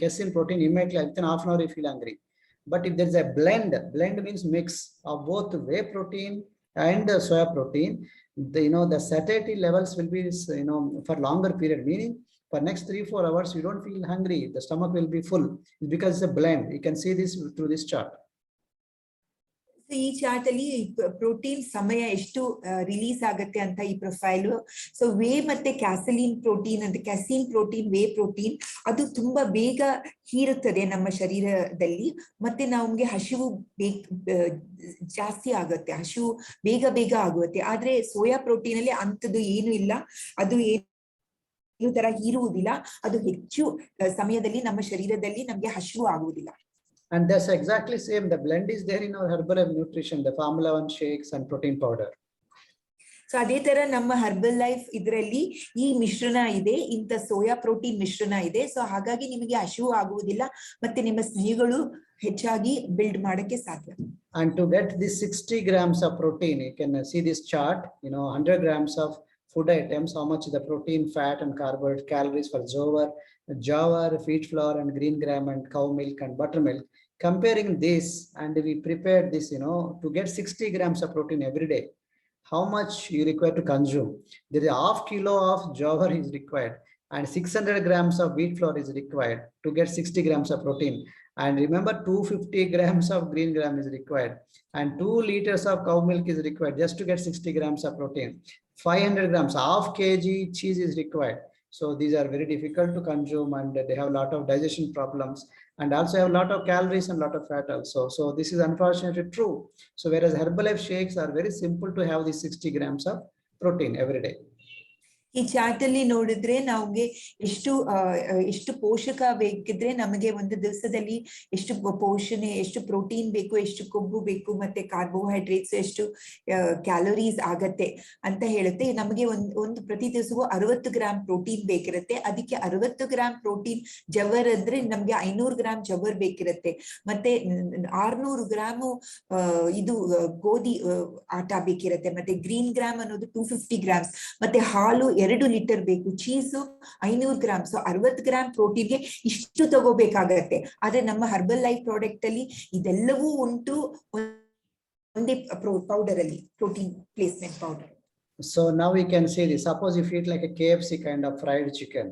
casein protein, immediately within half an hour you feel hungry. But if there is a blend means mix of both whey protein and soy protein, the satiety levels will be for longer period, meaning for next 3-4 hours you don't feel hungry, the stomach will be full. It's because it's a blend. You can see this through this chart. ಈ chart ಅಲ್ಲಿ protein ಸಮಯ ಎಷ್ಟು release ಆಗುತ್ತೆ ಅಂತ ಈ profile. So way ಮತ್ತೆ ಕ್ಯಾಸಲಿನ್ protein ಅಂತ, casein protein, whey protein ಅದು ತುಂಬಾ ಬೇಗ ಹೀರುತ್ತದೆ ನಮ್ಮ ಶರೀರದಲ್ಲಿ. ಮತ್ತೆ ನಮ್ಗೆ ಹಸಿವು ಜಾಸ್ತಿ ಆಗುತ್ತೆ, ಹಸಿವು ಬೇಗ ಆಗುತ್ತೆ. ಆದ್ರೆ ಸೋಯಾ ಪ್ರೋಟೀನ್ ಅಲ್ಲಿ ಅಂಥದ್ದು ಏನು ಇಲ್ಲ, ಅದು ಏನು ತರ ಹೀರುವುದಿಲ್ಲ, ಅದು ಹೆಚ್ಚು ಸಮಯದಲ್ಲಿ ನಮ್ಮ ಶರೀರದಲ್ಲಿ ನಮ್ಗೆ ಹಸಿವು ಆಗುವುದಿಲ್ಲ. And that's exactly same. The blend is there in our Herbalife Nutrition, the Formula 1 shakes and protein powder. So ಅದೇ ತರ ನಮ್ಮ ಹರ್ಬಲ್ ಲೈಫ್ ಇದರಲ್ಲಿ ಈ ಮಿಶ್ರಣ ಇದೆ, ಇಂಥ ಸೋಯಾ ಪ್ರೋಟೀನ್ ಮಿಶ್ರಣ ಇದೆ. ಸೊ ಹಾಗಾಗಿ ನಿಮಗೆ ಹಸಿವು ಆಗುವುದಿಲ್ಲ ಮತ್ತೆ ನಿಮ್ಮ ಸ್ನೇಹಿಗಳು ಹೆಚ್ಚಾಗಿ ಬಿಲ್ಡ್ ಮಾಡಕ್ಕೆ ಸಾಧ್ಯ. And to get this 60 grams of protein, you can see this chart, 100 grams of food items, how much the protein, fat and carbohydrate calories for jowar, wheat flour and green gram and cow milk and buttermilk. Comparing this, and we prepared this, to get 60 grams of protein every day, how much you require to consume? There is a half kilo of jowar is required and 600 grams of wheat flour is required to get 60 grams of protein. And remember, 250 grams of green gram is required and 2 liters of cow milk is required just to get 60 grams of protein. 500 grams, half kg cheese is required. So these are very difficult to consume and they have a lot of digestion problems and also have a lot of calories and a lot of fat also. So this is unfortunately true. So whereas Herbalife shakes are very simple to have these 60 grams of protein every day. ಈ chart ಅಲ್ಲಿ ನೋಡಿದ್ರೆ ನಮ್ಗೆ ಎಷ್ಟು ಪೋಷಕ ಬೇಕಿದ್ರೆ ನಮಗೆ ಒಂದು ದಿವಸದಲ್ಲಿ ಎಷ್ಟು ಪೋಷಣೆ, ಎಷ್ಟು ಪ್ರೋಟೀನ್ ಬೇಕು, ಎಷ್ಟು ಕೊಬ್ಬು ಬೇಕು, ಮತ್ತೆ ಕಾರ್ಬೋಹೈಡ್ರೇಟ್ಸ್ ಎಷ್ಟು ಕ್ಯಾಲೋರೀಸ್ ಆಗತ್ತೆ ಅಂತ ಹೇಳುತ್ತೆ. ನಮಗೆ ಒಂದು ಪ್ರತಿ ದಿವಸವೂ 60 ಗ್ರಾಮ್ ಪ್ರೋಟೀನ್ ಬೇಕಿರುತ್ತೆ. ಅದಕ್ಕೆ 60 ಗ್ರಾಮ್ ಪ್ರೋಟೀನ್ ಜವರ್ ಅಂದ್ರೆ ನಮ್ಗೆ 500 ಗ್ರಾಮ್ ಜವರ್ ಬೇಕಿರುತ್ತೆ. ಮತ್ತೆ 600 ಗ್ರಾಮು ಇದು ಗೋಧಿ ಆಟ ಬೇಕಿರುತ್ತೆ. ಮತ್ತೆ ಗ್ರೀನ್ ಗ್ರಾಮ್ ಅನ್ನೋದು 250 ಗ್ರಾಮ್ಸ್. ಮತ್ತೆ ಹಾಲು 2 ಲೀಟರ್ ಬೇಕು. Cheese 500 gram. ಸೊ 60 ಗ್ರಾಮ್ ಪ್ರೋಟೀನ್ಗೆ ಇಷ್ಟು ತಗೋಬೇಕಾಗತ್ತೆ. ಆದ್ರೆ ನಮ್ಮ ಹರ್ಬಲ್ ಲೈಫ್ ಪ್ರಾಡಕ್ಟ್ ಅಲ್ಲಿ ಇದೆಲ್ಲವೂ ಉಂಟು ಒಂದೇ ಪೌಡರ್ ಅಲ್ಲಿ, protein placement powder. So now we can see this. Suppose if you eat like a KFC kind of fried chicken,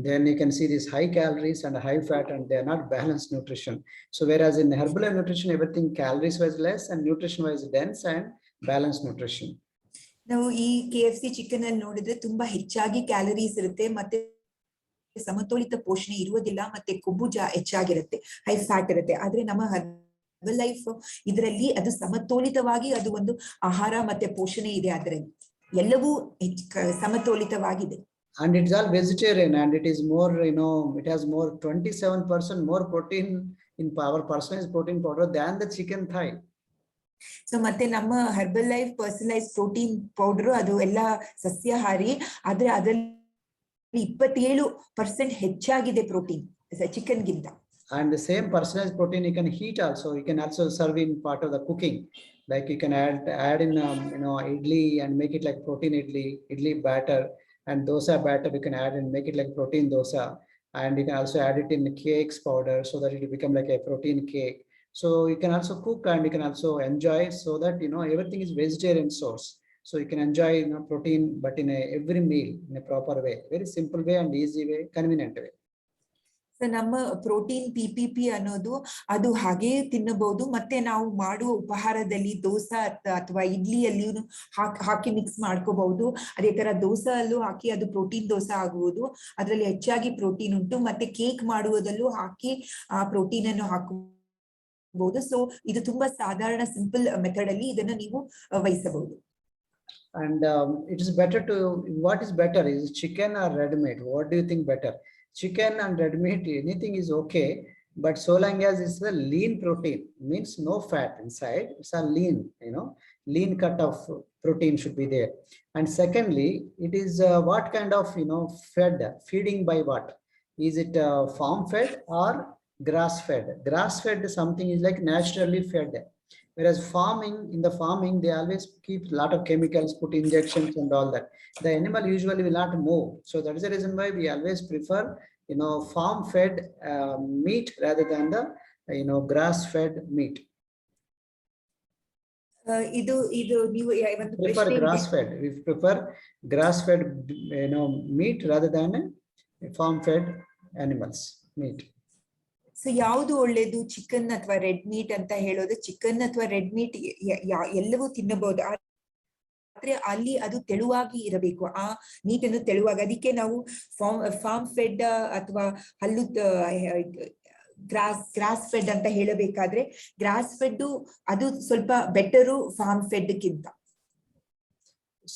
then you can see these high calories and high fat and they are not balanced nutrition. So whereas in Herbalife Nutrition, everything calories wise less and nutrition wise dense and balanced nutrition. ನಾವು ಈ KFC chicken ಅಲ್ಲಿ ನೋಡಿದ್ರೆ ತುಂಬಾ ಹೆಚ್ಚಾಗಿ calories ಇರುತ್ತೆ, ಮತ್ತೆ ಸಮತೋಲಿತ ಪೋಷಣೆ ಇರುವುದಿಲ್ಲ, ಮತ್ತೆ ಕೊಬ್ಬು ಹೆಚ್ಚಾಗಿರುತ್ತೆ, ಹೈ ಫ್ಯಾಟ್ ಇರುತ್ತೆ. ಆದ್ರೆ ನಮ್ಮ ಹರ್ಬಲ್ ಲೈಫ್ ಇದರಲ್ಲಿ ಅದು ಸಮತೋಲಿತವಾಗಿ ಅದು ಒಂದು ಆಹಾರ ಮತ್ತೆ ಪೋಷಣೆ ಇದೆ, ಅದರಲ್ಲಿ ಎಲ್ಲವೂ ಸಮತೋಲಿತವಾಗಿದೆ. And it's all vegetarian and it is more, it has more 27% more protein in our personalized protein powder than the chicken thigh. So ಮತ್ತೆ ನಮ್ಮ herbal life personalise protein powder ಅದು ಎಲ್ಲ ಸಸ್ಯಾಹಾರಿ, ಆದ್ರೆ ಅದರಲ್ಲಿ 27% ಹೆಚ್ಚಾಗಿದೆ ಪ್ರೋಟೀನ್ ಚಿಕನ್ ಗಿಂತ. And the same personalized protein you can heat also. You can also serve in part of the cooking. Like you can add in idli and make it like protein idli batter, and dosa batter you can add and make it like protein dosa. And you can also add it in cakes powder so that it will become like a protein cake. So you can also cook and you can also enjoy, so that everything is vegetarian source. So you can enjoy protein, but in every meal in a proper way, very simple way and easy way, convenient way. So ನಮ್ಮ protein PPP ಅನ್ನೋದು ಅದು ಹಾಗೆ ತಿನ್ನಬಹುದು, ಮತ್ತೆ ನಾವು ಮಾಡುವ ಉಪಹಾರದಲ್ಲಿ ದೋಸೆ ಅಥವಾ ಇಡ್ಲಿಯಲ್ಲಿ ಹಾಕಿ ಮಿಕ್ಸ್ ಮಾಡ್ಕೋಬಹುದು. ಅದೇ ತರ ದೋಸೆ ಅಲ್ಲೂ ಹಾಕಿ ಅದು ಪ್ರೋಟೀನ್ ದೋಸೆ ಆಗುವುದು, ಅದರಲ್ಲಿ ಹೆಚ್ಚಾಗಿ ಪ್ರೋಟೀನ್ ಉಂಟು. ಮತ್ತೆ ಕೇಕ್ ಮಾಡುವುದಲ್ಲೂ ಹಾಕಿ ಆ ಪ್ರೋಟೀನ್ ಅನ್ನು ಹಾಕಬಹುದು. ಸೊ ಇದು ತುಂಬಾ ಸಾಧಾರಣ ಸಿಂಪಲ್ ಮೆಥಡ್ ಅಲ್ಲಿ ಇದನ್ನು ನೀವು ವಹಿಸಬಹುದು. And it is better to, what is better, is chicken or red meat? What do you think better? Chicken and red meat, anything is okay, but so long as it's a lean protein, means no fat inside, it's a lean, lean cut of protein should be there. And secondly, it is what kind of fed, feeding by what? Is it farm fed or grass fed? Grass fed something is like naturally fed, whereas in the farming they always keep a lot of chemicals, put injections and all that. The animal usually will not move, so that is the reason why we always prefer farm fed meat rather than the grass fed meat. ಇದು ನೀವು ಒಂದು prefer grass fed, we prefer grass fed meat rather than farm fed animals meat. So ಯಾವುದು ಒಳ್ಳೇದು, chicken ಅಥವಾ red meat ಅಂತ ಹೇಳೋದು? Chicken ಅಥವಾ red meat ಎಲ್ಲವೂ ತಿನ್ನಬಹುದು, ಆದ್ರೆ ಅಲ್ಲಿ ಅದು ತೆಳುವಾಗಿ ಇರಬೇಕು, ಆ ಮೀಟನ್ನು ತೆಳುವಾಗಿ. ಅದಕ್ಕೆ ನಾವು ಫಾರ್ಮ್ ಫೆಡ್ ಅಥವಾ ಗ್ರಾಸ್ ಫೆಡ್ ಅಂತ ಹೇಳಬೇಕಾದ್ರೆ ಗ್ರಾಸ್ ಫೆಡ್ ಅದು ಸ್ವಲ್ಪ ಬೆಟರು ಫಾರ್ಮ್ ಫೆಡ್ ಗಿಂತ.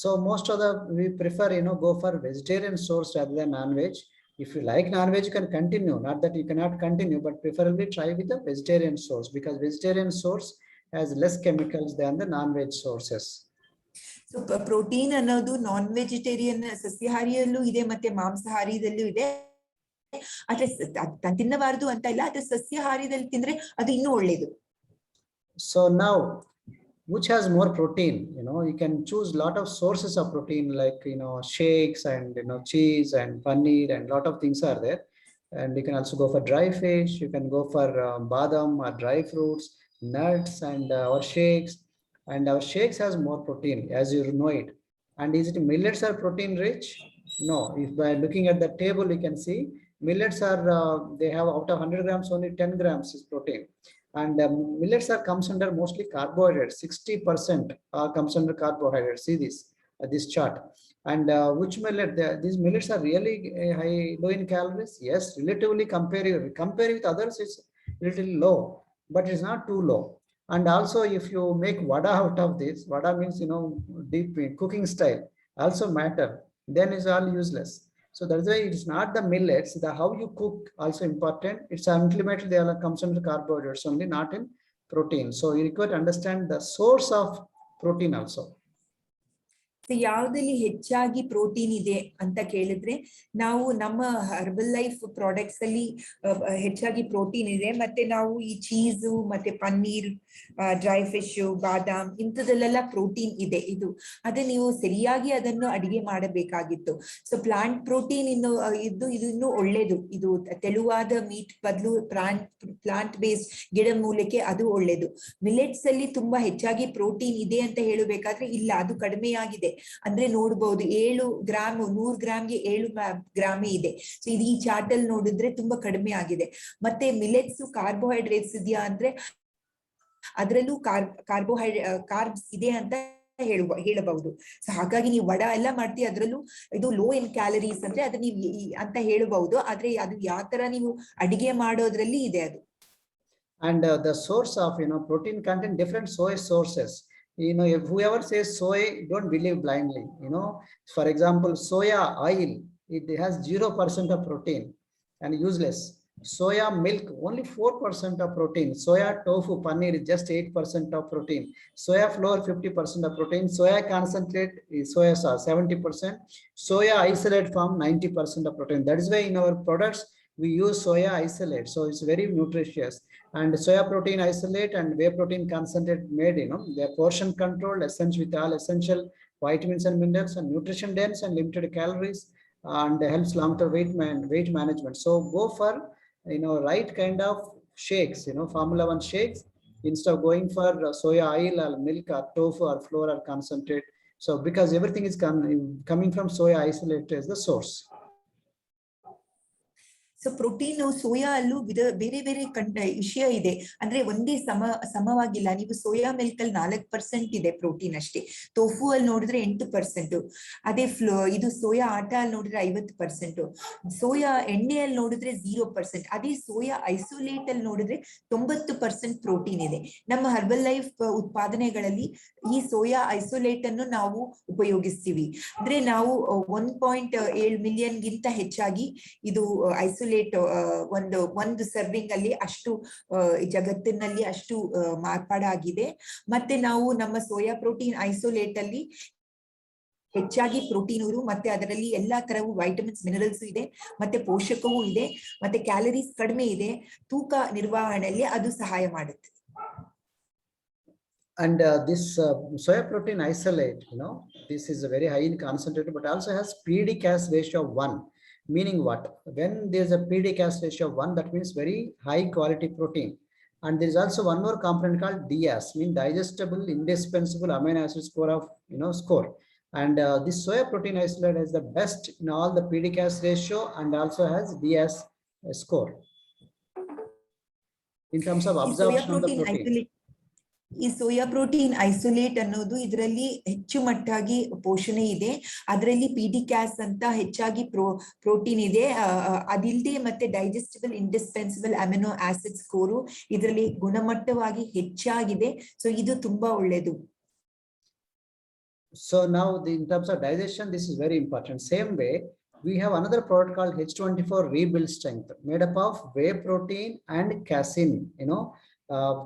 So most of we prefer go for vegetarian source rather than non-veg. If you like non-veg, you can continue. Not that you cannot continue, but preferably try with the vegetarian source, because vegetarian source has less chemicals than the non-veg sources. So protein ಅನ್ನೋದು non vegetarian ಸಸ್ಯಾಹಾರಿಯಲ್ಲೂ ಇದೆ ಮತ್ತೆ ಮಾಂಸಾಹಾರಿಯದಲ್ಲೂ ಇದೆ. ಆದ್ರೆ ತಿನ್ನಬಾರದು ಅಂತ ಇಲ್ಲ, ಆದ್ರೆ ಸಸ್ಯಾಹಾರಿಯಲ್ಲಿ ತಿಂದ್ರೆ ಅದು ಇನ್ನೂ ಒಳ್ಳೇದು. So now, which has more protein? You can choose lot of sources of protein, like shakes and cheese and paneer and lot of things are there. And you can also go for dry fish, you can go for badam or dry fruits, nuts, and our shakes. And our shakes has more protein, as you know it. And is it millets are protein rich? No. If by looking at the table you can see millets are they have out of 100 grams only 10 grams is protein. And millets are comes under mostly carbohydrates. 60% comes under carbohydrates. See this chart. And which millet? These millets are really high, low in calories. Yes, relatively compare with others, it's little low, but it's not too low. And also, if you make vada out of this, vada means deep cooking style also matter. Then is all useless. So that's why it's not the millets, the how you cook also important. It's ultimately they all comes under carbohydrates only, not in protein. So you require to understand the source of protein also. ಯಾವುದಲ್ಲಿ ಹೆಚ್ಚಾಗಿ protein ಇದೆ ಅಂತ ಕೇಳಿದ್ರೆ ನಾವು ನಮ್ಮ herbal life products ಅಲ್ಲಿ ಹೆಚ್ಚಾಗಿ protein ಇದೆ. ಮತ್ತೆ ನಾವು ಈ ಚೀಸು ಮತ್ತೆ ಪನ್ನೀರ್, ಡ್ರೈ ಫಿಶ್, ಬಾದಾಮ್ ಇಂಥದಲ್ಲೆಲ್ಲ ಪ್ರೋಟೀನ್ ಇದೆ. ಅದೇ ನೀವು ಸರಿಯಾಗಿ ಅದನ್ನು ಅಡಿಗೆ ಮಾಡಬೇಕಾಗಿತ್ತು. ಸೊ ಪ್ಲಾಂಟ್ ಪ್ರೋಟೀನ್ ಇದು ಇನ್ನೂ ಒಳ್ಳೇದು. ಇದು ತೆಳುವಾದ ಮೀಟ್ ಬದಲು ಪ್ಲಾಂಟ್ ಬೇಸ್ಡ್ ಗಿಡ ಮೂಲಿಕೆ ಅದು ಒಳ್ಳೇದು. ಮಿಲೆಟ್ಸ್ ಅಲ್ಲಿ ತುಂಬಾ ಹೆಚ್ಚಾಗಿ ಪ್ರೋಟೀನ್ ಇದೆ ಅಂತ ಹೇಳಬೇಕಾದ್ರೆ ಇಲ್ಲ, ಅದು ಕಡಿಮೆಯಾಗಿದೆ. ಅಂದ್ರೆ ನೋಡ್ಬಹುದು 7 ಗ್ರಾಮ್ 100 ಗ್ರಾಮ್ಗೆ 7 ಗ್ರಾಮೇ ಇದೆ. ಸೊ ಇದು ಈ ಚಾರ್ಟ್ ಅಲ್ಲಿ ನೋಡಿದ್ರೆ ತುಂಬಾ ಕಡಿಮೆ ಆಗಿದೆ. ಮತ್ತೆ ಮಿಲೆಟ್ಸ್ ಕಾರ್ಬೋಹೈಡ್ರೇಟ್ಸ್ ಇದೆಯಾ ಅಂದ್ರೆ ಅದರಲ್ಲೂ ಕಾರ್ಬ್ಸ್ ಇದೆ ಅಂತ ಹೇಳಬಹುದು. ಸೊ ಹಾಗಾಗಿ ನೀವು ವಡ ಎಲ್ಲ ಮಾಡ್ತೀವಿ, ಅದ್ರಲ್ಲೂ ಇದು ಲೋ ಇನ್ ಕ್ಯಾಲರೀಸ್ ಅಂದ್ರೆ ಅದು ನೀವು ಅಂತ ಹೇಳಬಹುದು. ಆದ್ರೆ ಅದು ಯಾವ ತರ ನೀವು ಅಡಿಗೆ ಮಾಡೋದ್ರಲ್ಲಿ ಇದೆ ಅದು. And the source of protein content, different soy sources. If whoever says soy, don't believe blindly. For example, soya oil, it has 0% of protein and useless. Soya milk, only 4% of protein. Soya tofu paneer is just 8% of protein. Soya flour, 50% of protein. Soya concentrate is soya sauce, 70%. Soya isolate form, 90% of protein. That is why in our products we use soya isolate. So it's very nutritious. And soya protein isolate and whey protein concentrate made, they are portion controlled, essential with all essential vitamins and minerals, and nutrition dense and limited calories, and helps long-term weight management. So go for right kind of shakes, Formula 1 shakes, instead of going for soya oil or milk or tofu or flour or concentrate. So because everything is coming from soya isolate as the source. So protein soya ಅಲ್ಲೂ ಬೇರೆ ಬೇರೆ ವಿಷಯ ಇದೆ. ಅಂದ್ರೆ ಒಂದೇ ಸಮವಾಗಿಲ್ಲ. ನೀವು soya milk ಅಲ್ಲಿ 4% ಇದೆ ಪ್ರೋಟೀನ್ ಅಷ್ಟೇ. ಟೋಫು ಅಲ್ಲಿ ನೋಡಿದ್ರೆ 8%. ಅದೇ ಇದು ಸೋಯಾ ಆಟ ಅಲ್ಲಿ ನೋಡಿದ್ರೆ 50%. ಸೋಯಾ ಎಣ್ಣೆಯಲ್ಲಿ ನೋಡಿದ್ರೆ 0%. ಅದೇ ಸೋಯಾ ಐಸೋಲೇಟ್ ಅಲ್ಲಿ ನೋಡಿದ್ರೆ 90% ಪ್ರೋಟೀನ್ ಇದೆ. ನಮ್ಮ ಹರ್ಬಲ್ ಲೈಫ್ ಉತ್ಪಾದನೆಗಳಲ್ಲಿ ಈ ಸೋಯಾ ಐಸೋಲೇಟ್ ಅನ್ನು ನಾವು ಉಪಯೋಗಿಸ್ತೀವಿ. ಅಂದ್ರೆ ನಾವು 1.7 ಮಿಲಿಯನ್ ಗಿಂತ ಹೆಚ್ಚಾಗಿ ಇದು ಐಸೋಲೇಟ್ ಒಂದು ಸರ್ವಿಂಗ್ ಅಲ್ಲಿ ಅಷ್ಟು ಜಗತ್ತಿನಲ್ಲಿ ಅಷ್ಟು ಮಾರ್ಪಾಡಾಗಿದೆ. ಮತ್ತೆ ನಾವು ನಮ್ಮ ಸೋಯಾ ಪ್ರೋಟೀನ್ ಐಸೋಲೇಟ್ ಅಲ್ಲಿ ಹೆಚ್ಚಾಗಿ ಪ್ರೋಟೀನ್ ಮತ್ತೆ ಅದರಲ್ಲಿ ಎಲ್ಲಾ ತರವು ವೈಟಮಿನ್ಸ್ ಮಿನರಲ್ಸ್ ಇದೆ, ಮತ್ತೆ ಪೋಷಕವೂ ಇದೆ, ಮತ್ತೆ ಕ್ಯಾಲರೀಸ್ ಕಡಿಮೆ ಇದೆ. ತೂಕ ನಿರ್ವಹಣೆಯಲ್ಲಿ ಅದು ಸಹಾಯ ಮಾಡುತ್ತೆ. And this soya protein isolate, this is very high in concentrated, but also has PD-Cas ratio of 1. Meaning what? When there's a PD-Cas ratio of 1, that means very high quality protein. And there is also one more component called DAS, mean digestible indispensable amino acid score of score. And this soya protein isolate is the best in all the PD-Cas ratio and also has DAS score in terms of absorption of the protein. ಈ soya protein isolate ಅನ್ನೋದು ಇದರಲ್ಲಿ ಹೆಚ್ಚು ಮಟ್ಟಾಗಿ ಪೋಷಣೆ ಇದೆ. ಅದರಲ್ಲಿ PD-Cas ಅಂತ ಹೆಚ್ಚಾಗಿ protein ಇದೆ. ಅದಿಲ್ಲದೆ ಮತ್ತೆ digestible indispensable amino acid score ಇದರಲ್ಲಿ ಗುಣಮಟ್ಟವಾಗಿ ಹೆಚ್ಚಾಗಿದೆ. ಸೊ ಇದು ತುಂಬಾ ಒಳ್ಳೆಯದು. So now in terms of digestion, this is very important. Same way, we have another product called H24 Rebuild Strength, made up of whey protein and casein.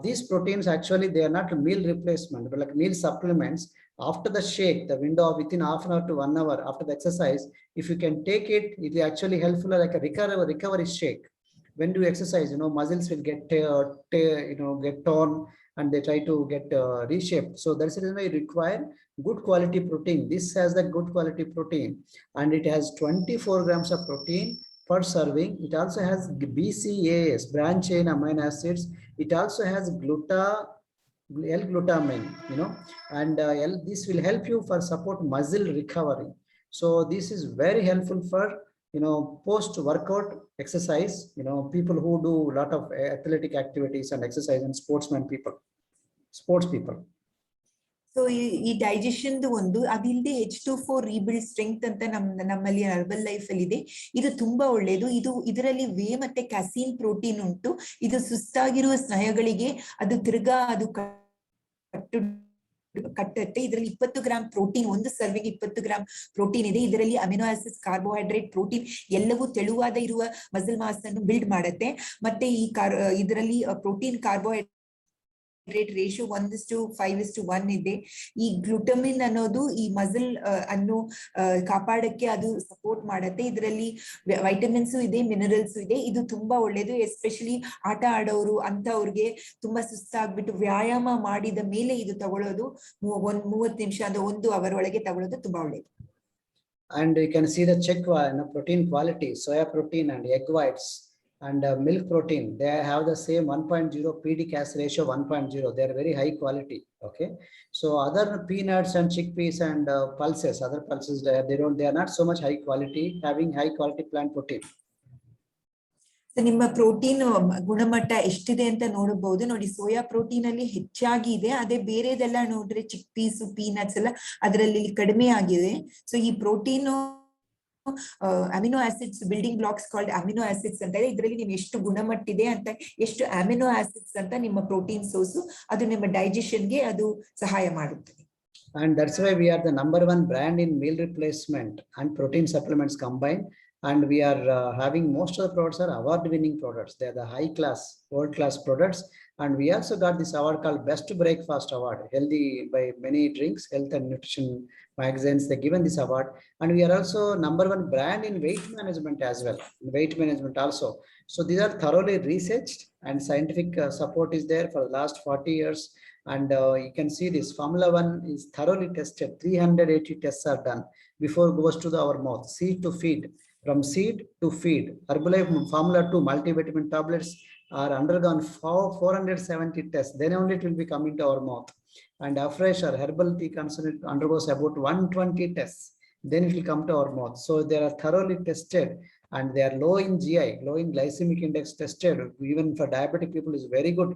These proteins actually, they are not meal replacement, but like meal supplements. After the shake, the window of within half an hour to 1 hour after the exercise, if you can take it, it is actually helpful like a recovery shake. When you exercise, muscles will get get torn and they try to get reshaped. So that's the reason why you require good quality protein. This has the good quality protein and it has 24 grams of protein per serving. It also has BCAAs, branch chain amino acids. It also has L-glutamine, and this will help you for support muscle recovery. So this is very helpful for post workout exercise, people who do a lot of athletic activities and exercise and sports people. So ಈ digestion ಒಂದು ಅದಿಲ್ಲದೆ H24 rebuild strength ಅಂತ ನಮ್ಮಲ್ಲಿ herbal life ಅಲ್ಲಿ ಇದೆ. ಇದು ತುಂಬಾ ಒಳ್ಳೆಯದು. ಇದರಲ್ಲಿ ವೇ ಮತ್ತೆ ಕ್ಯಾಸೀನ್ ಪ್ರೋಟೀನ್ ಉಂಟು. ಇದು ಸುಸ್ತಾಗಿರುವ ಸ್ನಾಯುಗಳಿಗೆ ಅದು ತಿರ್ಗಾ ಅದು ಕಟ್ಟುತ್ತೆ. ಇದರಲ್ಲಿ 20 ಗ್ರಾಂ ಪ್ರೋಟೀನ್, ಒಂದು ಸರ್ವಿಂಗ್ 20 ಗ್ರಾಂ ಪ್ರೋಟೀನ್ ಇದೆ. ಇದರಲ್ಲಿ ಅಮಿನೋ ಆಸಿಡ್ಸ್, ಕಾರ್ಬೋಹೈಡ್ರೇಟ್, ಪ್ರೋಟೀನ್ ಎಲ್ಲವೂ ತೆಳುವಾದ ಇರುವ ಮಸಲ್ ಮಾಸ್ ಅನ್ನು ಬಿಲ್ಡ್ ಮಾಡುತ್ತೆ. ಮತ್ತೆ ಇದರಲ್ಲಿ ಪ್ರೋಟೀನ್ ಕಾರ್ಬೋಹೈಡ್ರೇಟ್ ರೇಷಿಯೋ 1:5:1 ಇದೆ. ಈ ಗ್ಲುಟಮಿನ್ ಅನ್ನೋದು ಈ ಮಸಲ್ ಅನ್ನು ಕಾಪಾಡಕ್ಕೆ ಅದು ಸಪೋರ್ಟ್ ಮಾಡುತ್ತೆ. ಇದರಲ್ಲಿ ವೈಟಮಿನ್ಸ್ ಇದೆ, ಮಿನರಲ್ಸ್ ಇದೆ. ಇದು ತುಂಬಾ ಒಳ್ಳೇದು. ಎಸ್ಪೆಷಲಿ ಆಟ ಆಡೋರು ಅಂತವ್ರಿಗೆ ತುಂಬಾ ಸುಸ್ತಾಗ್ಬಿಟ್ಟು ವ್ಯಾಯಾಮ ಮಾಡಿದ ಮೇಲೆ ಇದು ತಗೊಳ್ಳೋದು 30 ನಿಮಿಷ ಅಂದ್ರೆ 1 ಅವರ್ ಒಳಗೆ ತಗೊಳ್ಳೋದು ತುಂಬಾ ಒಳ್ಳೇದು. And you can see the check protein quality, soya protein and egg whites and milk protein, they have the same 1.0 PD-Cas ratio 1.0. They are very high quality. Okay, so other peanuts and chickpeas and other pulses, they are not so much high quality, having high quality plant protein. ನಿಮ್ಮ protein ಗುಣಮಟ್ಟ ಎಷ್ಟಿದೆ ಅಂತ ನೋಡಬಹುದು. ನೋಡಿ, soya protein ಅಲ್ಲಿ ಹೆಚ್ಚಾಗಿ ಇದೆ. ಅದೇ ಬೇರೆದೆಲ್ಲ ನೋಡ್ರೆ ಚಿಕ್ ಪೀಸ್, ಪೀನಟ್ಸ್ ಎಲ್ಲ ಅದರಲ್ಲಿ ಕಡಿಮೆ ಆಗಿದೆ. ಸೊ ಈ protein amino acids, building blocks called amino acids ಅಂತ ಇದೆ. ಇದರಲ್ಲಿ ನೀವು ಎಷ್ಟು ಗುಣಮಟ್ಟಿದೆ ಅಂತ, ಎಷ್ಟು ಅಮಿನೋ ಆಸಿಡ್ಸ್ ಅಂತ ನಿಮ್ಮ ಪ್ರೋಟೀನ್ ಸೋರ್ಸ್, ಅದು ನಿಮ್ಮ ಡೈಜೆಷನ್ಗೆ ಅದು ಸಹಾಯ ಮಾಡುತ್ತದೆ. And that's why we are the #1 brand in meal replacement and protein supplements combined. And we are having most of the products are award-winning products. They are the high-class, world-class products. And we also got this award called Best Breakfast Award, healthy by many drinks, health and nutrition magazines. They given this award. And we are also #1 brand in weight management as well. Weight management also. So these are thoroughly researched and scientific support is there for the last 40 years. And you can see this Formula 1 is thoroughly tested. 380 tests are done before it goes to our mouth. Seed to feed, from seed to feed. Herbalife Formula 2 multivitamin tablets are undergone 470 tests. Then only it will be coming to our mouth. And Afresh or herbal tea concentrate undergoes about 120 tests. Then it will come to our mouth. So they are thoroughly tested and they are low in GI, low in glycemic index tested, even for diabetic people is very good,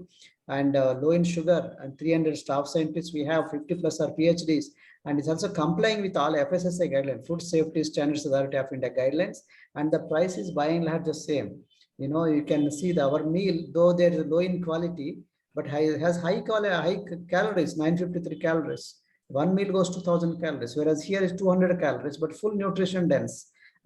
and low in sugar, and 300 staff scientists we have, 50 plus are PhDs, and it's also complying with all FSSAI guidelines, Food Safety Standards Authority of India guidelines, and the price is by and large the same. You know, you can see our meal, though there is low in quality, but has high calories, 953 calories. One meal goes to 1000 calories, whereas here is 200 calories, but full nutrition dense.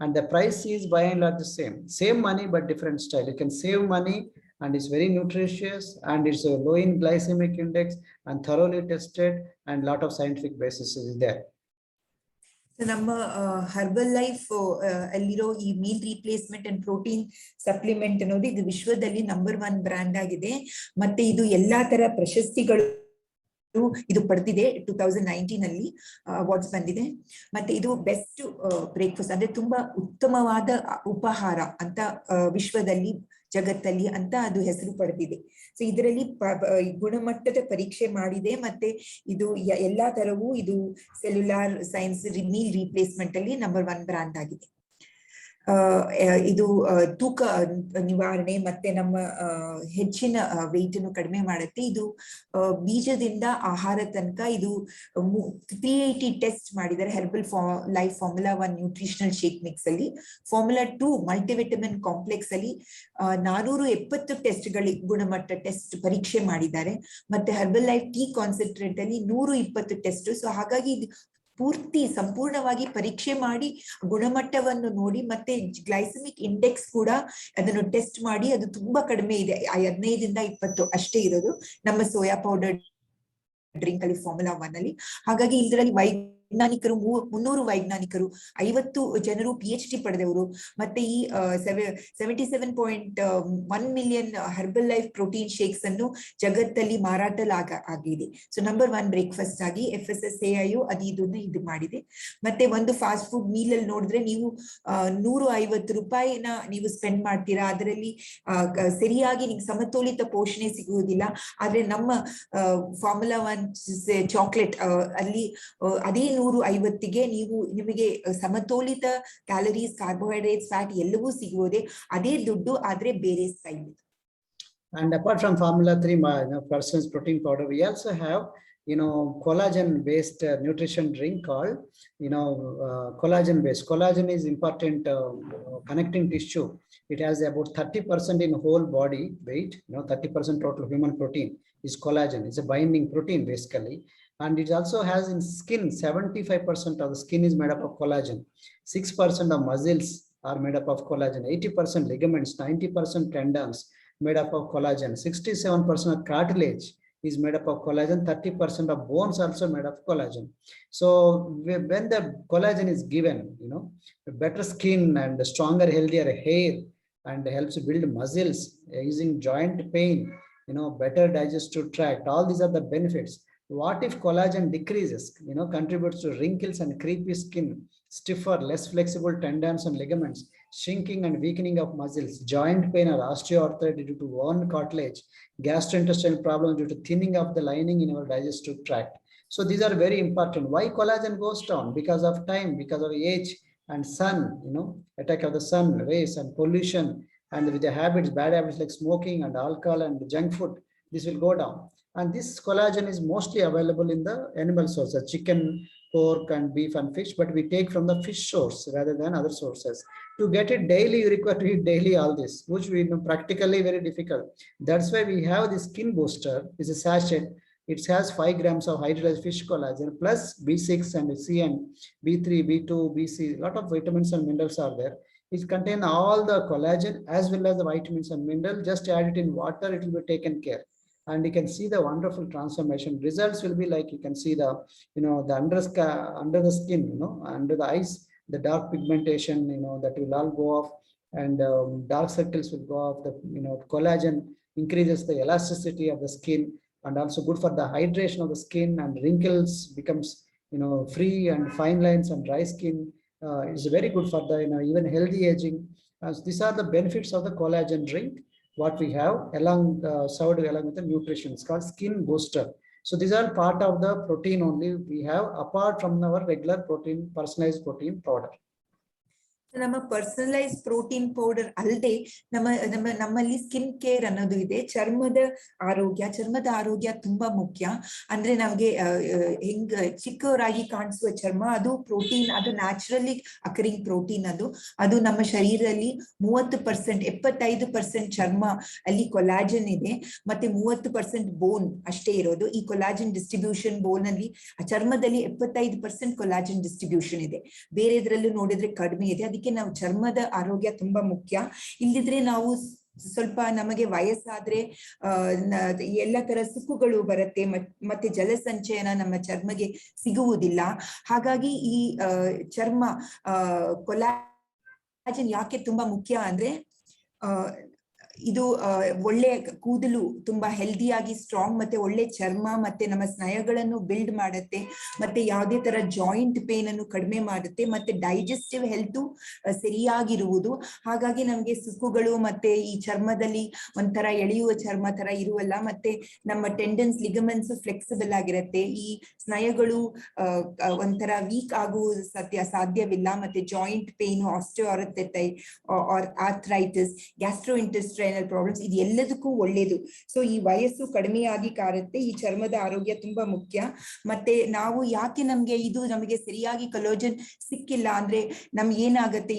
And the price is by and large the same. Same money, but different style. You can save money, and it's very nutritious, and it's a low in glycemic index and thoroughly tested, and lot of scientific basis is there. ನಮ್ಮ herbal life ಅಲ್ಲಿರೋ ಈ meal replacement and protein supplement ಅನ್ನೋದು ಇದು ವಿಶ್ವದಲ್ಲಿ number 1 brand ಆಗಿದೆ. ಮತ್ತೆ ಇದು ಎಲ್ಲಾ ತರ ಪ್ರಶಸ್ತಿಗಳು ಇದು ಪಡೆದಿದೆ. 2019 ಅಲ್ಲಿ ಅವಾರ್ಡ್ಸ್ ಬಂದಿದೆ. ಮತ್ತೆ ಇದು ಬೆಸ್ಟ್ ಬ್ರೇಕ್ಫಾಸ್ಟ್ ಅಂದ್ರೆ ತುಂಬಾ ಉತ್ತಮವಾದ ಉಪಹಾರ ಅಂತ ವಿಶ್ವದಲ್ಲಿ, ಜಗತ್ತಲ್ಲಿ ಅಂತ ಅದು ಹೆಸರು ಪಡೆದಿದೆ. ಸೊ ಇದರಲ್ಲಿ ಗುಣಮಟ್ಟದ ಪರೀಕ್ಷೆ ಮಾಡಿದೆ. ಮತ್ತೆ ಇದು ಎಲ್ಲಾ ತರವೂ ಇದು ಸೆಲ್ಯುಲಾರ್ ಸೈನ್ಸ್ ಮೀಲ್ ರೀಪ್ಲೇಸ್ಮೆಂಟ್ ಅಲ್ಲಿ ನಂಬರ್ 1 ಬ್ರ್ಯಾಂಡ್ ಆಗಿದೆ. ಇದು ತೂಕ ನಿವಾರಣೆ ಮತ್ತೆ ನಮ್ಮ ಹೆಚ್ಚಿನ ವೆಯ್ಟ್ ಅನ್ನು ಕಡಿಮೆ ಮಾಡುತ್ತೆ. ಇದು ಬೀಜದಿಂದ ಆಹಾರ ತನಕ ಇದು 380 ಟೆಸ್ಟ್ ಮಾಡಿದ್ದಾರೆ Herbalife formula 1 nutritional shake mix ಅಲ್ಲಿ. ಫಾರ್ಮುಲಾ 2 ಮಲ್ಟಿವಿಟಮಿನ್ ಕಾಂಪ್ಲೆಕ್ಸ್ ಅಲ್ಲಿ 470 ಟೆಸ್ಟ್ಗಳು ಗುಣಮಟ್ಟ ಟೆಸ್ಟ್ ಪರೀಕ್ಷೆ ಮಾಡಿದ್ದಾರೆ. ಮತ್ತೆ ಹರ್ಬಲ್ ಲೈಫ್ ಟೀ ಕಾನ್ಸಂಟ್ರೇಟ್ ಅಲ್ಲಿ 120 ಟೆಸ್ಟ್. ಸೊ ಹಾಗಾಗಿ ಪೂರ್ತಿ ಸಂಪೂರ್ಣವಾಗಿ ಪರೀಕ್ಷೆ ಮಾಡಿ ಗುಣಮಟ್ಟವನ್ನು ನೋಡಿ, ಮತ್ತೆ ಗ್ಲೈಸಮಿಕ್ ಇಂಡೆಕ್ಸ್ ಕೂಡ ಅದನ್ನು ಟೆಸ್ಟ್ ಮಾಡಿ ಅದು ತುಂಬಾ ಕಡಿಮೆ ಇದೆ, 15 ಇಂದ 20 ಅಷ್ಟೇ ಇರೋದು ನಮ್ಮ ಸೋಯಾ ಪೌಡರ್ ಡ್ರಿಂಕ್ ಅಲ್ಲಿ ಫಾರ್ಮುಲಾ 1 ಅಲ್ಲಿ. ಹಾಗಾಗಿ ಇದರಲ್ಲಿ ವೈಜ್ಞಾನಿಕರು 300 ವೈಜ್ಞಾನಿಕರು, 50 ಜನರು PhD ಪಡೆದವರು, ಮತ್ತೆ ಈ 77.1 million herbal life protein shakes ಅನ್ನು ಜಗತ್ತಲ್ಲಿ ಮಾರಾಟಲಾಗಿದೆ. ಸೊ ನಂಬರ್ 1 ಬ್ರೇಕ್ಫಾಸ್ಟ್ ಆಗಿ FSSAI ಅದು ಇದನ್ನ ಇದು ಮಾಡಿದೆ. ಮತ್ತೆ ಒಂದು ಫಾಸ್ಟ್ ಫುಡ್ ಮೀಲ್ ಅಲ್ಲಿ ನೋಡಿದ್ರೆ ನೀವು 150 ರೂಪಾಯಿನ ನೀವು ಸ್ಪೆಂಡ್ ಮಾಡ್ತೀರಾ, ಅದರಲ್ಲಿ ಸರಿಯಾಗಿ ನಿಮ್ಗೆ ಸಮತೋಲಿತ ಪೋಷಣೆ ಸಿಗುವುದಿಲ್ಲ. ಆದ್ರೆ ನಮ್ಮ ಫಾರ್ಮುಲಾ 1 ಚಾಕ್ಲೇಟ್ ಅಲ್ಲಿ ಅದೇ 150ಗೆ ನಿಮಗೆ ಸಮತೋಲಿತ ಕ್ಯಾಲರೀಸ್, ಕಾರ್ಬೋಹೈಡ್ರೇಟ್ಸ್, ಫ್ಯಾಟ್ ಎಲ್ಲವೂ ಸಿಗುವುದೇ, ಅದೇ ದುಡ್ಡು, ಆದ್ರೆ ಬೇರೆ style. And apart from formula 3 person's protein powder, we also have collagen based nutrition drink called collagen based. Collagen is important connecting tissue. It has about 30% in whole body weight, 30% total human protein is collagen. It's a binding protein basically. And it also has in skin, 75% of the skin is made up of collagen. 6% of muscles are made up of collagen. 80% ligaments, 90% tendons made up of collagen. 67% of cartilage is made up of collagen. 30% of bones also made up of collagen. So when the collagen is given, better skin and stronger, healthier hair, and helps build muscles, easing joint pain, better digestive tract. All these are the benefits. What if collagen decreases, contributes to wrinkles and creepy skin, stiffer, less flexible tendons and ligaments, shrinking and weakening of muscles, joint pain or osteoarthritis due to worn cartilage, gastrointestinal problems due to thinning of the lining in our digestive tract. So these are very important. Why collagen goes down? Because of time, because of age and sun, attack of the sun, rays and pollution, and with the habits, bad habits like smoking and alcohol and junk food, this will go down. And this collagen is mostly available in the animal sources, chicken, pork, and beef and fish, but we take from the fish source rather than other sources. To get it daily, you require to eat daily all this, which we know practically very difficult. That's why we have the skin booster. It's a sachet. It has 5 grams of hydrolyzed fish collagen plus B6 and C and B3, B2, BC. A lot of vitamins and minerals are there. It contains all the collagen as well as the vitamins and minerals. Just add it in water, it will be taken care. And you can see the wonderful transformation. Results will be like, you can see the, the under the skin, under the eyes, the dark pigmentation, that will all go off, and dark circles will go off. The, collagen increases the elasticity of the skin, and also good for the hydration of the skin, and wrinkles becomes, free, and fine lines and dry skin is very good for the, even healthy aging. These are the benefits of the collagen drink. What we have along served along with the nutrition, it's called skin booster. So these are part of the protein only we have apart from our regular protein, personalized protein powder. ನಮ್ಮ personalise protein powder ಅಲ್ಲದೆ ನಮ್ಮಲ್ಲಿ skin care ಅನ್ನೋದು ಇದೆ. ಚರ್ಮದ ಆರೋಗ್ಯ ತುಂಬಾ ಮುಖ್ಯ. ಅಂದ್ರೆ ನಮ್ಗೆ ಹೆಂಗ್ ಚಿಕ್ಕವರಾಗಿ ಕಾಣಿಸುವ ಚರ್ಮ, ಅದು ಪ್ರೋಟೀನ್, ಅದು ನ್ಯಾಚುರಲಿ ಅಕರಿಂಗ್ ಪ್ರೋಟೀನ್. ಅದು ನಮ್ಮ ಶರೀರದಲ್ಲಿ 30%, 75% ಚರ್ಮ ಅಲ್ಲಿ ಕೊಲಾಜನ್ ಇದೆ, ಮತ್ತೆ 30% ಬೋನ್ ಅಷ್ಟೇ ಇರೋದು. ಈ ಕೊಲಾಜನ್ ಡಿಸ್ಟ್ರಿಬ್ಯೂಷನ್ ಬೋನ್ ಅಲ್ಲಿ, ಚರ್ಮದಲ್ಲಿ 75% ಕೊಲಾಜನ್ ಡಿಸ್ಟ್ರಿಬ್ಯೂಷನ್ ಇದೆ. ಬೇರೆದ್ರಲ್ಲೂ ನೋಡಿದ್ರೆ ಕಡಿಮೆ ಇದೆ. ಅದಕ್ಕೆ ನಾವು ಚರ್ಮದ ಆರೋಗ್ಯ ತುಂಬಾ ಮುಖ್ಯ. ಇಲ್ಲದಿದ್ರೆ ನಾವು ಸ್ವಲ್ಪ ನಮಗೆ ವಯಸ್ಸಾದ್ರೆ ಎಲ್ಲ ತರ ಸುಕ್ಕುಗಳು ಬರುತ್ತೆ, ಮತ್ತೆ ಜಲಸಂಚಯನ ನಮ್ಮ ಚರ್ಮಗೆ ಸಿಗುವುದಿಲ್ಲ. ಹಾಗಾಗಿ ಈ ಚರ್ಮ ಕೊಲಾಜನ್ ಯಾಕೆ ತುಂಬಾ ಮುಖ್ಯ ಅಂದ್ರೆ, ಇದು ಒಳ್ಳೆ ಕೂದಲು ತುಂಬಾ ಹೆಲ್ದಿಯಾಗಿ ಸ್ಟ್ರಾಂಗ್, ಮತ್ತೆ ಒಳ್ಳೆ ಚರ್ಮ, ಮತ್ತೆ ನಮ್ಮ ಸ್ನಾಯುಗಳನ್ನು ಬಿಲ್ಡ್ ಮಾಡುತ್ತೆ, ಮತ್ತೆ ಯಾವುದೇ ತರ ಜಾಯಿಂಟ್ ಪೇನ್ ಅನ್ನು ಕಡಿಮೆ ಮಾಡುತ್ತೆ, ಮತ್ತೆ ಡೈಜೆಸ್ಟಿವ್ ಹೆಲ್ತ್ ಸರಿಯಾಗಿರುವುದು. ಹಾಗಾಗಿ ನಮ್ಗೆ ಸುಕ್ಕುಗಳು ಮತ್ತೆ ಈ ಚರ್ಮದಲ್ಲಿ ಒಂಥರ ಎಳೆಯುವ ಚರ್ಮ ತರ ಇರುವಲ್ಲ, ಮತ್ತೆ ನಮ್ಮ ಟೆಂಡನ್ಸ್, ಲಿಗಮೆಂಟ್ಸ್ ಫ್ಲೆಕ್ಸಿಬಲ್ ಆಗಿರುತ್ತೆ. ಈ ಸ್ನಾಯುಗಳು ಒಂಥರ ವೀಕ್ ಆಗುವುದು ಸಾಧ್ಯವಿಲ್ಲ. ಮತ್ತೆ ಜಾಯಿಂಟ್ ಪೇನ್, ಆಸ್ಟಿಯೋಆರ್ಥೈಟಿಸ್, ಆರ್ಥರೈಟಿಸ್, ಗ್ಯಾಸ್ಟ್ರೋಇಂಟೆಸ್ಟೈನಲ್ ಪ್ರಾಬ್ಲಮ್ಸ್, ಇದು ಎಲ್ಲದಕ್ಕೂ ಒಳ್ಳೇದು. ಸೊ ಈ ವಯಸ್ಸು ಕಡಿಮೆಯಾಗಿ ಕಾರುತ್ತೆ. ಈ ಚರ್ಮದ ಆರೋಗ್ಯ ತುಂಬಾ ಮುಖ್ಯ. ಮತ್ತೆ ನಾವು ಯಾಕೆ ನಮಗೆ ಸರಿಯಾಗಿ ಕೊಲಾಜನ್ ಸಿಕ್ಕಿಲ್ಲ ಅಂದ್ರೆ, ನಮ್ಗೆ ಏನಾಗತ್ತೆ,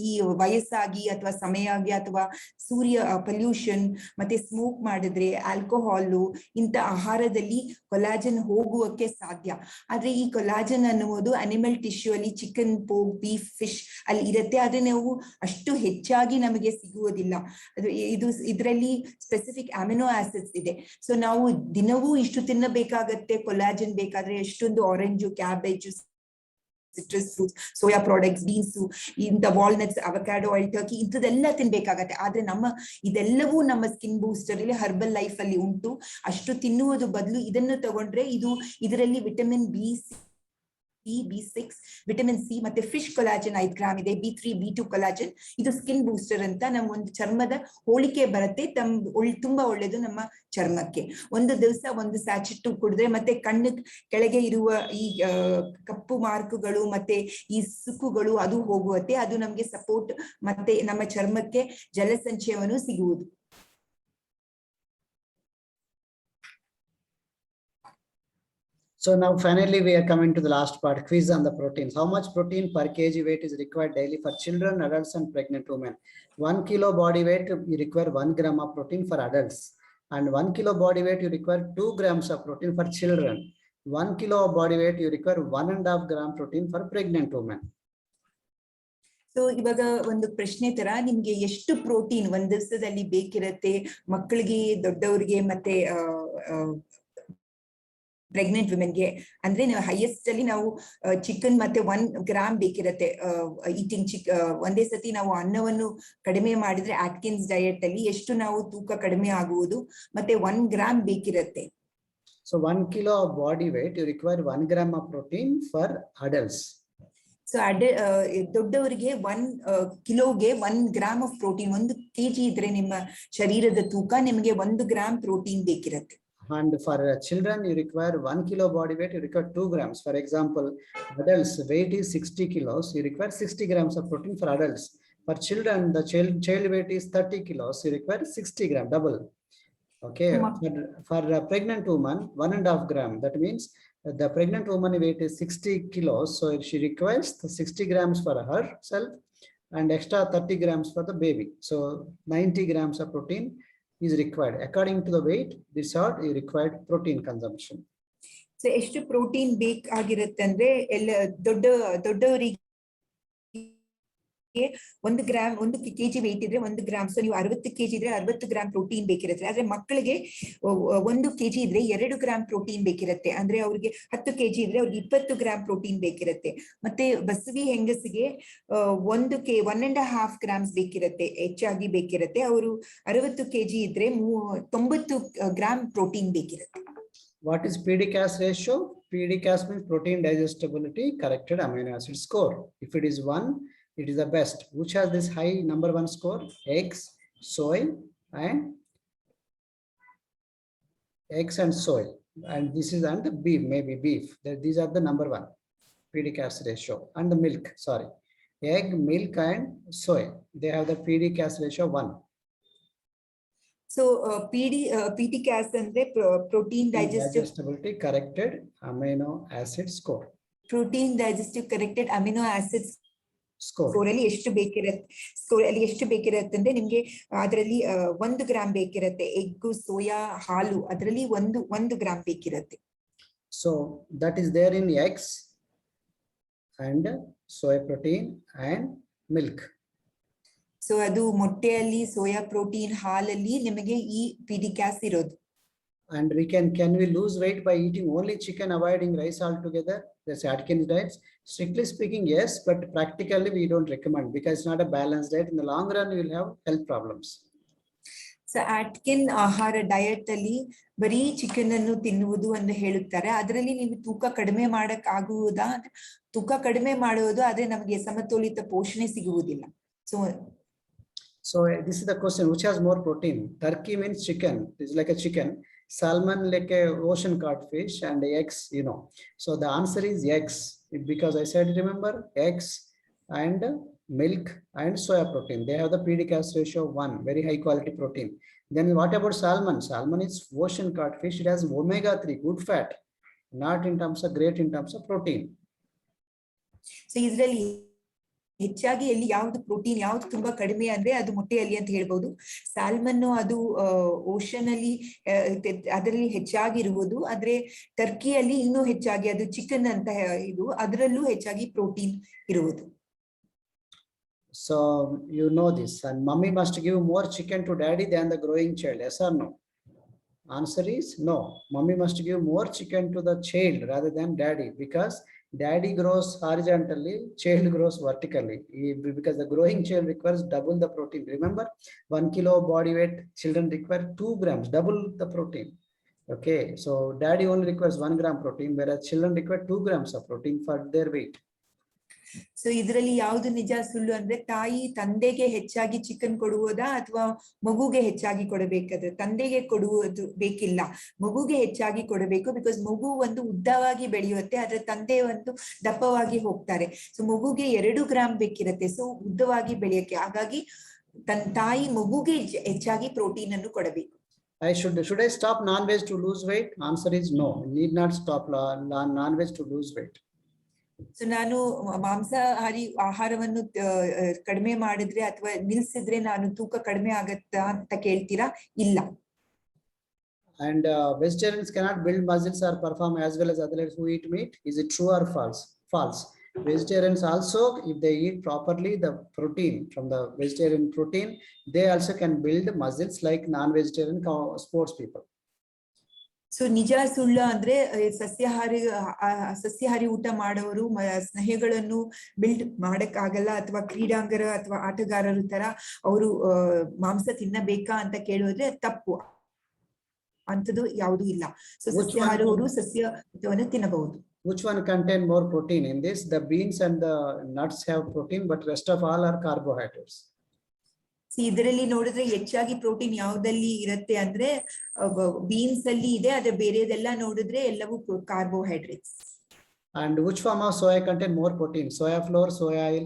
ಈ ವಯಸ್ಸಾಗಿ ಅಥವಾ ಸಮಯ ಆಗಿ ಅಥವಾ ಸೂರ್ಯ ಪೊಲ್ಯೂಷನ್ ಮತ್ತೆ ಸ್ಮೋಕ್ ಮಾಡಿದ್ರೆ, ಆಲ್ಕೋಹಾಲು, ಇಂಥ ಆಹಾರದಲ್ಲಿ ಕೊಲಾಜನ್ ಹೋಗುವಕ್ಕೆ ಸಾಧ್ಯ. ಆದ್ರೆ ಈ ಕೊಲಾಜನ್ ಅನ್ನುವುದು ಅನಿಮಲ್ ಟಿಶ್ಯೂ ಅಲ್ಲಿ, ಚಿಕನ್, ಪೋರ್ಕ್, ಬೀಫ್, ಫಿಶ್ ಅಲ್ಲಿ ಇರುತ್ತೆ. ಆದ್ರೆ ನಾವು ಅಷ್ಟು ಹೆಚ್ಚಾಗಿ ನಮಗೆ ಸಿಗುವುದಿಲ್ಲ. ಇದರಲ್ಲಿ ಸ್ಪೆಸಿಫಿಕ್ ಅಮಿನೋ ಆಸಿಡ್ಸ್ ಇದೆ. ಸೊ ನಾವು ದಿನವೂ ಇಷ್ಟು ತಿನ್ನಬೇಕಾಗತ್ತೆ ಕೊಲಾಜನ್ ಬೇಕಾದ್ರೆ. ಎಷ್ಟೊಂದು orange, cabbage, citrus fruits, soya products, beans, ಇಂಥ ವಾಲ್ನಟ್ಸ್, ಅವಕ್ಯಾಡೋ ಆಯಿಲ್, ಟರ್ಕಿ, ಇಂಥದೆಲ್ಲ ತಿನ್ಬೇಕಾಗತ್ತೆ. ಆದ್ರೆ ಇದೆಲ್ಲವೂ ನಮ್ಮ ಸ್ಕಿನ್ ಬೂಸ್ಟರ್ ಇಲ್ಲಿ ಹರ್ಬಲ್ ಲೈಫ್ ಅಲ್ಲಿ ಉಂಟು. ಅಷ್ಟು ತಿನ್ನುವುದು ಬದಲು ಇದನ್ನು ತಗೊಂಡ್ರೆ, ಇದರಲ್ಲಿ ವಿಟಮಿನ್ B6, ವಿಟಮಿನ್ ಸಿ, ಮತ್ತೆ ಫಿಶ್ ಕೊಲಾಜನ್ 5 ಗ್ರಾಮ್ ಇದೆ, B3, B2 ಕೊಲಾಜನ್. ಇದು ಸ್ಕಿನ್ ಬೂಸ್ಟರ್ ಅಂತ ನಮ್ಮ ಒಂದು ಚರ್ಮದ ಹೋಳಿಕೆ ಬರುತ್ತೆ. ತುಂಬಾ ಒಳ್ಳೇದು ನಮ್ಮ ಚರ್ಮಕ್ಕೆ. ಒಂದು ದಿವಸ ಒಂದು ಸ್ಯಾಚೆಟ್ ಕುಡಿದ್ರೆ, ಮತ್ತೆ ಕಣ್ಣು ಕೆಳಗೆ ಇರುವ ಈ ಕಪ್ಪು ಮಾರ್ಕ್ಗಳು ಮತ್ತೆ ಈ ಸುಕ್ಕುಗಳು ಅದು ಹೋಗುತ್ತೆ. ಅದು ನಮ್ಗೆ ಸಪೋರ್ಟ್, ಮತ್ತೆ ನಮ್ಮ ಚರ್ಮಕ್ಕೆ ಜಲಸಂಚಯವನ್ನು ಸಿಗುವುದು. So now finally we are coming to the last part, quiz on the proteins. How much protein per kg weight is required daily for children, adults and pregnant women? 1 kilo body weight, you require 1 gram of protein for adults, and 1 kilo body weight you require 2 grams of protein for children. 1 kilo of body weight you require 1.5 gram protein for pregnant women. So ಇವಾಗ ಒಂದು ಪ್ರಶ್ನೆ ತರ, ನಿಮ್ಗೆ ಎಷ್ಟು protein ಒಂದ್ ದಿವಸದಲ್ಲಿ ಬೇಕಿರತ್ತೆ ಮಕ್ಕಳಿಗೆ, ದೊಡ್ಡವರಿಗೆ, ಮತ್ತೆ ಪ್ರೆಗ್ನೆಂಟ್ ವಿಮೆನ್ಗೆ ಅಂದ್ರೆ ನಾವು ಹೈಯೆಸ್ಟ್ ಅಲ್ಲಿ ನಾವು ಚಿಕನ್ ಮತ್ತೆ 1 ಗ್ರಾಮ್ ಬೇಕಿರತ್ತೆ. ಈಟಿಂಗ್ ಒಂದೇ ಸತಿ ನಾವು ಅನ್ನವನ್ನು ಕಡಿಮೆ ಮಾಡಿದ್ರೆ ಆಟ್ಕಿನ್ಸ್ ಡಯಟ್ ಅಲ್ಲಿ ಎಷ್ಟು ನಾವು ತೂಕ ಕಡಿಮೆ ಆಗುವುದು, ಮತ್ತೆ 1 gram ಬೇಕಿರತ್ತೆ. So 1 kilo of body weight you require 1 gram of protein for adults. So ದೊಡ್ಡವರಿಗೆ 1 ಕಿಲೋಗೆ 1 ಗ್ರಾಮ್ ಆಫ್ ಪ್ರೋಟೀನ್. 1 kg ಇದ್ರೆ ನಿಮ್ಮ ಶರೀರದ ತೂಕ, ನಿಮಗೆ 1 ಗ್ರಾಮ್ ಪ್ರೋಟೀನ್ ಬೇಕಿರತ್ತೆ. And for children you require 1 kilo body weight, you require 2 grams. For example, adults weight is 60 kilos, you require 60 grams of protein for adults. For children, the child weight is 30 kilos, you require 60 grams, double. Okay. For a pregnant woman, 1.5 gram. That means the pregnant woman weight is 60 kilos, so she requires 60 grams for herself and extra 30 grams for the baby. So 90 grams of protein is required. According to the weight, this sort you required protein consumption. So ಎಷ್ಟು protein ಬೇಕಾಗಿರುತ್ತೆ ಅಂದ್ರೆ, ದೊಡ್ಡವರಿಗೆ 1 gram, 1 kg wait ಇದ್ರೆ 1 gram. So ನೀವು 60 kg ಇದ್ರೆ 60 gram protein ಬೇಕಿರುತ್ತೆ. ಆದ್ರೆ ಮಕ್ಕಳಿಗೆ 1 kg ಇದ್ರೆ 2 ಗ್ರಾಮ್ ಪ್ರೋಟೀನ್ ಬೇಕಿರುತ್ತೆ. ಅಂದ್ರೆ ಅವ್ರಿಗೆ 10 kg ಇದ್ರೆ ಅವ್ರಿಗೆ 20 ಗ್ರಾಮ್ ಪ್ರೋಟೀನ್ ಬೇಕಿರುತ್ತೆ. ಮತ್ತೆ ಬಸವಿ ಹೆಂಗಸಿಗೆ 1.5 ಗ್ರಾಮ್ಸ್ ಬೇಕಿರುತ್ತೆ, ಹೆಚ್ಚಾಗಿ ಬೇಕಿರುತ್ತೆ. ಅವರು 60 kg ಇದ್ರೆ 90 ಗ್ರಾಮ್ ಪ್ರೋಟೀನ್ ಬೇಕಿರುತ್ತೆ. What is PDCAS ratio? PDCAS means protein digestibility corrected amino acid score. If it is 1, it is the best. Which has this high number 1 score? Eggs, soy, and soy. And this is, and the beef, maybe beef. These are the number 1 PDCAS ratio, and the milk. Sorry, egg, milk, and soy. They have the PD-Cas ratio 1. So PT-Cas andre protein digestibility corrected amino acid score. Protein digestive corrected amino acids Score ಅಲ್ಲಿ ಎಷ್ಟು ಬೇಕಿರತ್ತೆ, score ಅಲ್ಲಿ ಎಷ್ಟು ಬೇಕಿರತ್ತೆ ಅಂದ್ರೆ ನಿಮ್ಗೆ ಅದರಲ್ಲಿ 1 gram ಬೇಕಿರತ್ತೆ. Egg, soya, ಹಾಲು ಅದರಲ್ಲಿ ಒಂದು gram ಬೇಕಿರತ್ತೆ. So that is there in eggs and soy protein and milk. So ಅದು ಮೊಟ್ಟೆಯಲ್ಲಿ, ಸೋಯಾ ಪ್ರೋಟೀನ್, ಹಾಲಲ್ಲಿ ನಿಮಗೆ ಈ PD-Cas ಇರೋದು. And can we lose weight by eating only chicken, avoiding rice altogether? That's Atkins diets. Strictly speaking, yes, but practically we don't recommend because it's not a balanced diet. In the long run, you will have health problems. So Atkin ಆಹಾರ diet ಅಲ್ಲಿ ಬರೀ chicken ಅನ್ನು ತಿನ್ನುವುದು ಅಂತ ಹೇಳುತ್ತಾರೆ. ಅದರಲ್ಲಿ ನೀವು ತೂಕ ಕಡಿಮೆ ಮಾಡಕ್ ಆಗುವುದಾ? ತೂಕ ಕಡಿಮೆ ಮಾಡುವುದು, ಆದ್ರೆ ನಮಗೆ ಸಮತೋಲಿತ ಪೋಷಣೆ ಸಿಗುವುದಿಲ್ಲ. So this is the question: which has more protein? Turkey means chicken. It's like a chicken. Salmon like a ocean codfish, and eggs, you know. So the answer is eggs, because I said, remember, eggs and milk and soya protein. They have the PD-Cas ratio 1, very high quality protein. Then what about salmon? Salmon is ocean codfish. It has omega-3, good fat, not in terms of great in terms of protein. So ಇದರಲ್ಲಿ ಹೆಚ್ಚಾಗಿ ಎಲ್ಲಿ ಯಾವ್ದು protein ಯಾವ್ದು ತುಂಬಾ ಕಡಿಮೆ ಅಂದ್ರೆ ಅದು ಮೊಟ್ಟೆಯಲ್ಲಿ ಅಂತ ಹೇಳ್ಬೋದು. ಸಾಲ್ಮನ್ ಅದು ಓಷನ್ ಅಲ್ಲಿ ಅದರಲ್ಲಿ ಹೆಚ್ಚಾಗಿ ಇರುವುದು, ಆದ್ರೆ ಟರ್ಕಿಯಲ್ಲಿ ಇನ್ನೂ ಹೆಚ್ಚಾಗಿ ಅದು ಚಿಕನ್ ಅಂತ ಇದು ಅದರಲ್ಲೂ ಹೆಚ್ಚಾಗಿ ಪ್ರೋಟೀನ್ ಇರುವುದು. So you know this, and mommy must give more chicken to daddy than the growing child. Yes or no? Answer is no. Mommy must give more chicken to the child rather than daddy, because daddy grows horizontally, child grows vertically, because the growing child requires double the protein. Remember, 1 kilo body weight children require 2 grams, double the protein. Okay, so daddy only requires 1 gram protein, whereas children require 2 grams of protein for their weight. So ಇದರಲ್ಲಿ ಯಾವ್ದು ನಿಜ ಸುಳ್ಳು ಅಂದ್ರೆ, ತಾಯಿ ತಂದೆಗೆ ಹೆಚ್ಚಾಗಿ chicken ಕೊಡುವುದಾ ಅಥವಾ ಮಗುಗೆ ಹೆಚ್ಚಾಗಿ ಕೊಡಬೇಕಾದ್ರೆ? ತಂದೆಗೆ ಕೊಡುವುದು ಬೇಕಿಲ್ಲ, ಮಗುಗೆ ಹೆಚ್ಚಾಗಿ ಕೊಡಬೇಕು. ಬಿಕಾಸ್ ಮಗು ಒಂದು ಉದ್ದವಾಗಿ ಬೆಳೆಯುತ್ತೆ, ಆದ್ರೆ ತಂದೆ ಒಂದು ದಪ್ಪವಾಗಿ ಹೋಗ್ತಾರೆ. ಸೊ ಮಗುಗೆ 2 ಗ್ರಾಮ್ ಬೇಕಿರತ್ತೆ, ಸೊ ಉದ್ದವಾಗಿ ಬೆಳೆಯಕ್ಕೆ. ಹಾಗಾಗಿ ತಾಯಿ ಮಗುಗೆ ಹೆಚ್ಚಾಗಿ ಪ್ರೋಟೀನ್ ಅನ್ನು ಕೊಡಬೇಕು. Should I stop non-veg to lose weight? Answer is no. Need not stop non-veg to lose weight. So ನಾನು ಮಾಂಸಾಹಾರಿ ಆಹಾರವನ್ನು ಕಡಿಮೆ ಮಾಡಿದ್ರೆ ಅಥವಾ ನಿಲ್ಸಿದ್ರೆ ನಾನು ತೂಕ ಕಡಿಮೆ ಆಗತ್ತಾ ಅಂತ ಕೇಳ್ತೀರಾ? ಇಲ್ಲ. And vegetarians cannot build muscles or perform as well as athletes who eat meat. Is it true or false? False. Vegetarians also, if they eat properly the protein from the vegetarian protein, they also can build muscles like non-vegetarian sports people. So ನಿಜ ಸುಳ್ಳು ಅಂದ್ರೆ, ಸಸ್ಯಾಹಾರಿ ಊಟ ಮಾಡೋರು ಸ್ನೇಹಗಳನ್ನು build ಮಾಡಕ್ ಆಗಲ್ಲ, ಅಥವಾ ಕ್ರೀಡಾಂಗರ ಅಥವಾ ಆಟಗಾರರ ತರ ಅವರು ಮಾಂಸ ತಿನ್ನಬೇಕಾ ಅಂತ ಕೇಳಿದ್ರೆ ತಪ್ಪು. ಅಂತದ್ದು ಯಾವುದು ಇಲ್ಲ. ಸೊ ಸಸ್ಯಾಹಾರವರು ಸಸ್ಯ ಊಟವನ್ನು ತಿನ್ನಬಹುದು. Which one contain more protein in this? The beans and the nuts have protein, but rest of all are carbohydrates. ಇದರಲ್ಲಿ ನೋಡಿದ್ರೆ ಹೆಚ್ಚಾಗಿ ಪ್ರೋಟೀನ್ ಯಾವ್ದಲ್ಲಿ ಇರುತ್ತೆ ಅಂದ್ರೆ ಬೀನ್ಸ್ ಅಲ್ಲಿ ಇದೆ, ಅದೇ ಬೇರೆದೆಲ್ಲ ನೋಡಿದ್ರೆ ಎಲ್ಲವೂ carbohydrates. And which form of soya contain more protein? Soya flour, soya oil,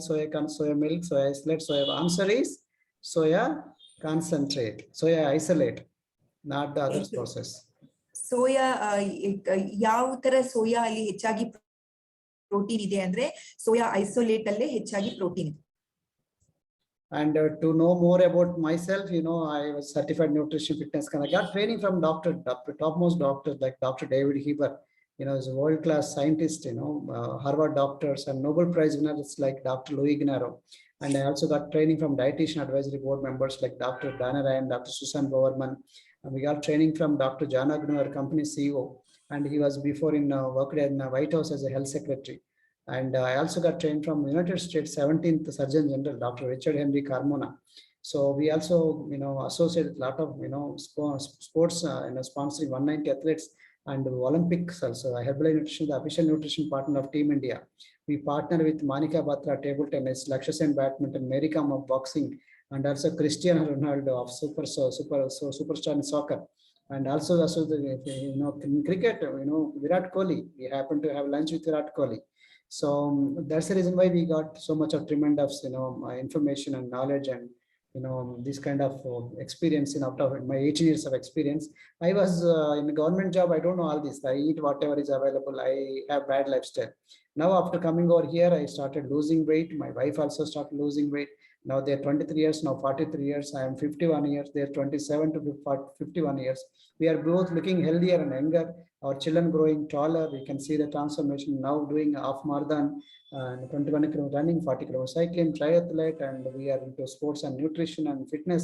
soya milk, soya isolate, soya. Answer is soya concentrate, soya isolate, not the other process. Soya ಯಾವ ತರ soya ಅಲ್ಲಿ ಹೆಚ್ಚಾಗಿ protein ಇದೆ ಅಂದ್ರೆ soya isolate ಅಲ್ಲೇ ಹೆಚ್ಚಾಗಿ protein ಇದೆ. And to know more about myself, you know, I was certified nutrition fitness. I got training from topmost doctors like Dr. David Heber. You know, he's a world-class scientist, you know, Harvard doctors and Nobel Prize winners like Dr. Louis Gennaro. And I also got training from dietitian advisory board members like Dr. Dana Ryan, Dr. Susan Bowerman. And we got training from Dr. John Agnew, our company CEO. And he was before worked in White House as a health secretary. And I also got trained from United States 17th Surgeon General, Dr. Richard Henry Carmona. So we also, you know, associate with a lot of, you know, sports, you know, sponsoring 190 athletes and Olympics also. Herbalife Nutrition, the official nutrition partner of Team India. We partner with Monica Batra table tennis, Lakshya Sen badminton, Mary Kom of boxing, and also Cristiano Ronaldo of superstar in soccer. And also the, you know, in cricket, you know, Virat Kohli. We happen to have lunch with Virat Kohli. So that's the reason why we got so much of tremendous, information and knowledge and, this kind of experience in out of my 18 years of experience. I was in a government job. I don't know all this. I eat whatever is available. I have bad lifestyle. Now after coming over here, I started losing weight. My wife also started losing weight. Now they're 23 years, now 43 years. I am 51 years. They're 27 to 51 years. We are both looking healthier and younger. Our children growing taller. We can see the transformation now, doing half marathon, 21 km running, 40 km cycling, triathlete, and we are into sports and nutrition and fitness.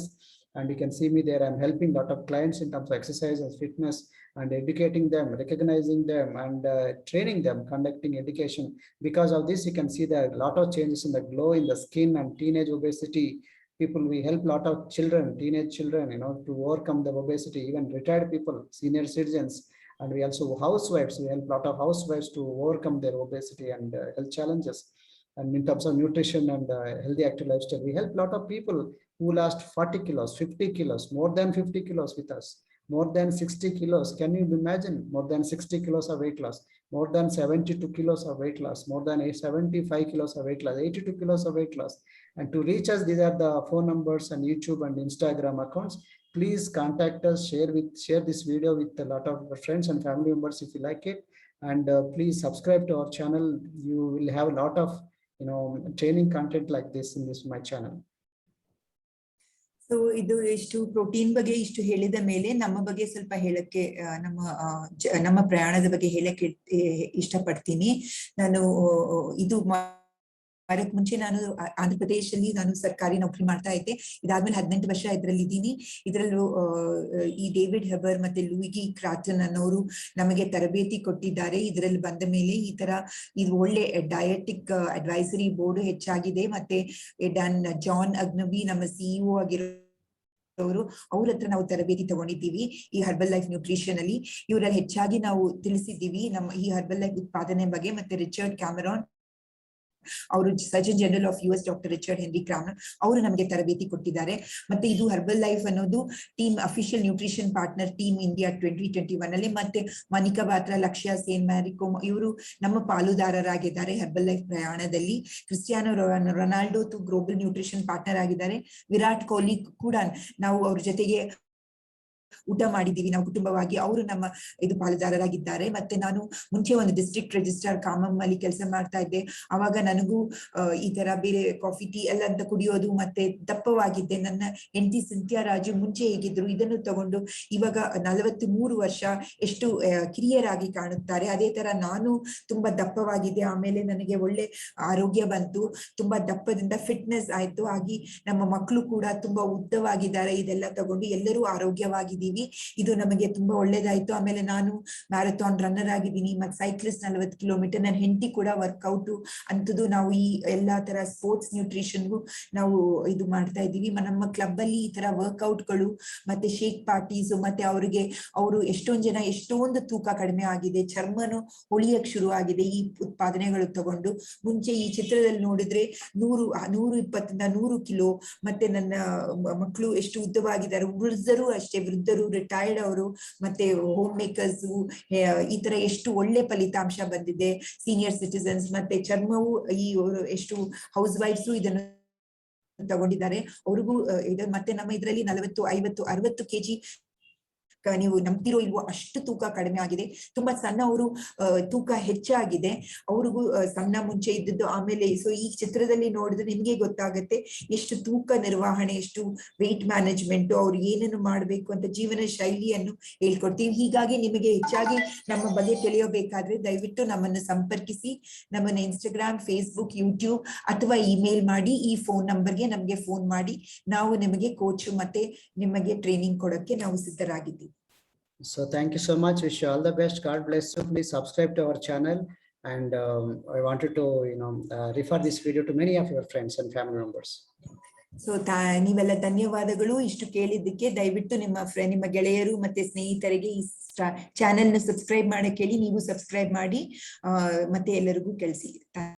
And you can see me there. I'm helping a lot of clients in terms of exercise and fitness, and educating them, recognizing them, and training them, conducting education. Because of this, you can see there are a lot of changes in the glow in the skin and teenage obesity. People, we help a lot of children, teenage children, to overcome the obesity, even retired people, senior citizens. And we also housewives, we help a lot of housewives to overcome their obesity and health challenges. And in terms of nutrition and healthy active lifestyle, we help a lot of people who lost 40 kilos, 50 kilos, more than 50 kilos with us, more than 60 kilos. Can you imagine? More than 60 kilos of weight loss, more than 72 kilos of weight loss, more than 75 kilos of weight loss, 82 kilos of weight loss. And to reach us, these are the phone numbers and YouTube and Instagram accounts. Please contact us, share this video with a lot of friends and family members if you like it. And please subscribe to our channel. You will have a lot of training content like this in my channel. So ಇದು ಇಷ್ಟು protein ಬಗ್ಗೆ ಇಷ್ಟು ಹೇಳಿದ ಮೇಲೆ ನಮ್ಮ ಬಗ್ಗೆ ಸ್ವಲ್ಪ ಹೇಳಕ್ಕೆ ನಮ್ಮ ಪ್ರಯಾಣದ ಬಗ್ಗೆ ಹೇಳಕ್ಕೆ ಇಷ್ಟಪಡ್ತೀನಿ. ನಾನು ಇದು ಮಾಡಕ್ ಮುಂಚೆ ನಾನು ಆಂಧ್ರ ಪ್ರದೇಶದಲ್ಲಿ ನಾನು ಸರ್ಕಾರಿ ನೌಕರಿ ಮಾಡ್ತಾ ಇದ್ದೆ. ಇದಾದ್ಮೇಲೆ 18 ವರ್ಷ ಇದ್ರಲ್ಲಿ ಇದ್ದೀನಿ. ಇದರಲ್ಲೂ ಈ ಡೇವಿಡ್ ಹೆಬರ್ ಮತ್ತೆ ಲೂಯಿಗಿ ಕ್ರಾಟನ್ ಅನ್ನೋರು ನಮಗೆ ತರಬೇತಿ ಕೊಟ್ಟಿದ್ದಾರೆ. ಇದರಲ್ಲಿ ಬಂದ ಮೇಲೆ ಈ ತರ ಇದು ಒಳ್ಳೆ ಡಯಟಿಕ್ ಅಡ್ವೈಸರಿ ಬೋರ್ಡ್ ಹೆಚ್ಚಾಗಿದೆ. ಮತ್ತೆ ಜಾನ್ ಅಗ್ನಬಿ ನಮ್ಮ ಸಿಇಒ ಆಗಿರೋ ಅವ್ರ ಹತ್ರ ನಾವು ತರಬೇತಿ ತಗೊಂಡಿದ್ದೀವಿ ಈ ಹರ್ಬಲ್ ಲೈಫ್ ನ್ಯೂಟ್ರಿಷನ್ ಅಲ್ಲಿ. ಇವರಲ್ಲಿ ಹೆಚ್ಚಾಗಿ ನಾವು ತಿಳಿಸಿದ್ದೀವಿ ನಮ್ಮ ಈ ಹರ್ಬಲ್ ಲೈಫ್ ಉತ್ಪಾದನೆ ಬಗ್ಗೆ. ಮತ್ತೆ ರಿಚರ್ಡ್ ಕ್ಯಾಮರಾನ್ ಅವರು surgeon general of US doctor Richard henry Cramer ಅವರು ನಮಗೆ ತರಬೇತಿ ಕೊಟ್ಟಿದ್ದಾರೆ. ಮತ್ತೆ ಇದು ಹರ್ಬಲ್ ಲೈಫ್ ಅನ್ನೋದು team official nutrition partner team India 2021 ಅಲ್ಲಿ. ಮತ್ತೆ ಮನಿಕಾ ಬಾತ್ರಾ, ಲಕ್ಷ್ಯ ಸೇನ್, ಮ್ಯಾರಿಕೋಮ್ ಇವರು ನಮ್ಮ ಪಾಲುದಾರರಾಗಿದ್ದಾರೆ ಹರ್ಬಲ್ ಲೈಫ್ ಪ್ರಯಾಣದಲ್ಲಿ. Cristiano Ronaldo global nutrition partner ಆಗಿದ್ದಾರೆ. ವಿರಾಟ್ ಕೊಹ್ಲಿ ಕೂಡ ನಾವು ಅವ್ರ ಜೊತೆಗೆ ಊಟ ಮಾಡಿದ್ದೀವಿ ನಾವು ಕುಟುಂಬವಾಗಿ. ಅವರು ನಮ್ಮ ಇದು ಪಾಲುದಾರರಾಗಿದ್ದಾರೆ. ಮತ್ತೆ ನಾನು ಮುಂಚೆ ಒಂದು ಡಿಸ್ಟ್ರಿಕ್ಟ್ ರಿಜಿಸ್ಟ್ರಾರ್ ಕಾಮಮ್ ಅಲ್ಲಿ ಕೆಲಸ ಮಾಡ್ತಾ ಇದ್ದೆ. ಅವಾಗ ನನಗೂ ಈ ತರ ಬೇರೆ ಕಾಫಿ ಟೀ ಎಲ್ಲ ಅಂತ ಕುಡಿಯೋದು ಮತ್ತೆ ದಪ್ಪವಾಗಿದ್ದೆ. ನನ್ನ ಹೆಂಡತಿ ಸಿಂಥಿಯಾ ರಾಜು ಮುಂಚೆ ಹೇಗಿದ್ರು ಇದನ್ನು ತಗೊಂಡು ಇವಾಗ 43 ವರ್ಷ ಎಷ್ಟು ಕಿರಿಯರಾಗಿ ಕಾಣುತ್ತಾರೆ. ಅದೇ ತರ ನಾನು ತುಂಬಾ ದಪ್ಪವಾಗಿದ್ದೆ. ಆಮೇಲೆ ನನಗೆ ಒಳ್ಳೆ ಆರೋಗ್ಯ ಬಂತು, ತುಂಬಾ ದಪ್ಪದಿಂದ ಫಿಟ್ನೆಸ್ ಆಯ್ತು. ಹಾಗೆ ನಮ್ಮ ಮಕ್ಕಳು ಕೂಡ ತುಂಬಾ ಉದ್ದವಾಗಿದ್ದಾರೆ. ಇದೆಲ್ಲ ತಗೊಂಡು ಎಲ್ಲರೂ ಆರೋಗ್ಯವಾಗಿದ್ದೀವಿ. ಇದು ನಮಗೆ ತುಂಬಾ ಒಳ್ಳೇದಾಯ್ತು. ಆಮೇಲೆ ನಾನು ಮ್ಯಾರಥಾನ್ ರನ್ನರ್ ಆಗಿದ್ದೀನಿ, ಮತ್ತೆ ಸೈಕ್ಲಿಸ್ಟ್ 40 ಕಿಲೋಮೀಟರ್. ನನ್ನ ಹೆಂಡತಿ ಕೂಡ ವರ್ಕೌಟ್ ಅಂತದ್ದು ನಾವು ಈ ಎಲ್ಲಾ ತರ ಸ್ಪೋರ್ಟ್ಸ್ ನ್ಯೂಟ್ರಿಷನ್ಗೂ ನಾವು ಇದು ಮಾಡ್ತಾ ಇದ್ದೀವಿ. ನಮ್ಮ ಕ್ಲಬ್ ಅಲ್ಲಿ ಈ ತರ ವರ್ಕೌಟ್ಗಳು ಮತ್ತೆ ಶೇಕ್ ಪಾರ್ಟೀಸ್ ಮತ್ತೆ ಅವರು ಎಷ್ಟೊಂದು ಜನ ಎಷ್ಟೊಂದು ತೂಕ ಕಡಿಮೆ ಆಗಿದೆ, ಚರ್ಮನು ಹೊಳಿಯಕ್ ಶುರು ಆಗಿದೆ ಈ ಉತ್ಪಾದನೆಗಳು ತಗೊಂಡು. ಮುಂಚೆ ಈ ಚಿತ್ರದಲ್ಲಿ ನೋಡಿದ್ರೆ 120 100 ಕಿಲೋ. ಮತ್ತೆ ನನ್ನ ಮಕ್ಕಳು ಎಷ್ಟು ಉದ್ದವಾಗಿದ್ದಾರೆ. ವೃದ್ಧರು ಅಷ್ಟೇ, ವೃದ್ಧರು, ರಿಟೈರ್ಡ್ ಅವರು ಮತ್ತೆ ಹೋಮ್ ಮೇಕರ್ಸ್ ಈ ತರ ಎಷ್ಟು ಒಳ್ಳೆ ಫಲಿತಾಂಶ ಬಂದಿದೆ. ಸೀನಿಯರ್ ಸಿಟಿಸನ್ಸ್ ಮತ್ತೆ ಚರ್ಮವು ಎಷ್ಟು ಹೌಸ್ ವೈಫ್ಸ್ ಇದನ್ನು ತಗೊಂಡಿದ್ದಾರೆ. ಅವ್ರಿಗೂ ಮತ್ತೆ ನಮ್ಮ ಇದರಲ್ಲಿ 40 50 60 ಕೆಜಿ ನೀವು ನಂಬ್ತಿರೋ ಇಲ್ವೋ ಅಷ್ಟು ತೂಕ ಕಡಿಮೆ ಆಗಿದೆ. ತುಂಬಾ ಸಣ್ಣ ಅವರು ತೂಕ ಹೆಚ್ಚಾಗಿದೆ. ಅವ್ರಿಗೂ ಸಣ್ಣ ಮುಂಚೆ ಇದ್ದದ್ದು. ಆಮೇಲೆ ಸೊ ಈ ಚಿತ್ರದಲ್ಲಿ ನೋಡಿದ್ರೆ ನಿಮ್ಗೆ ಗೊತ್ತಾಗತ್ತೆ ಎಷ್ಟು ತೂಕ ನಿರ್ವಹಣೆ, ಎಷ್ಟು ವೆಯ್ಟ್ ಮ್ಯಾನೇಜ್ಮೆಂಟ್, ಅವ್ರು ಏನೇನು ಮಾಡ್ಬೇಕು ಅಂತ ಜೀವನ ಶೈಲಿಯನ್ನು ಹೇಳ್ಕೊಡ್ತೀವಿ. ಹೀಗಾಗಿ ನಿಮಗೆ ಹೆಚ್ಚಾಗಿ ನಮ್ಮ ಬಗ್ಗೆ ತಿಳಿಯಬೇಕಾದ್ರೆ ದಯವಿಟ್ಟು ನಮ್ಮನ್ನು ಸಂಪರ್ಕಿಸಿ. ನಮ್ಮನ್ನ ಇನ್ಸ್ಟಾಗ್ರಾಮ್, ಫೇಸ್ಬುಕ್, ಯೂಟ್ಯೂಬ್ ಅಥವಾ ಇಮೇಲ್ ಮಾಡಿ. ಈ ಫೋನ್ ನಂಬರ್ಗೆ ನಮ್ಗೆ ಫೋನ್ ಮಾಡಿ. ನಾವು ನಿಮಗೆ ಕೋಚ್ ಮತ್ತೆ ನಿಮಗೆ ಟ್ರೈನಿಂಗ್ ಕೊಡಕ್ಕೆ ನಾವು ಸಿದ್ಧರಾಗಿದ್ದೀವಿ. So thank you so much. Wish you all the best. God bless you. Please subscribe to our channel. And I wanted to, refer this video to many of your friends and family members. So ನೀವೆಲ್ಲ ಧನ್ಯವಾದಗಳು ಇಷ್ಟು ಕೇಳಿದ್ದಕ್ಕೆ. ದಯವಿಟ್ಟು ನಿಮ್ಮ ಗೆಳೆಯರು ಮತ್ತೆ ಸ್ನೇಹಿತರಿಗೆ ಈ ಚಾನೆಲ್ ನ ಸಬ್ಸ್ಕ್ರೈಬ್ ಮಾಡಕ್ಕೆ ಹೇಳಿ. ನೀವು ಸಬ್ಸ್ಕ್ರೈಬ್ ಮಾಡಿ ಮತ್ತೆ ಎಲ್ಲರಿಗೂ ಕಳಿಸಿ.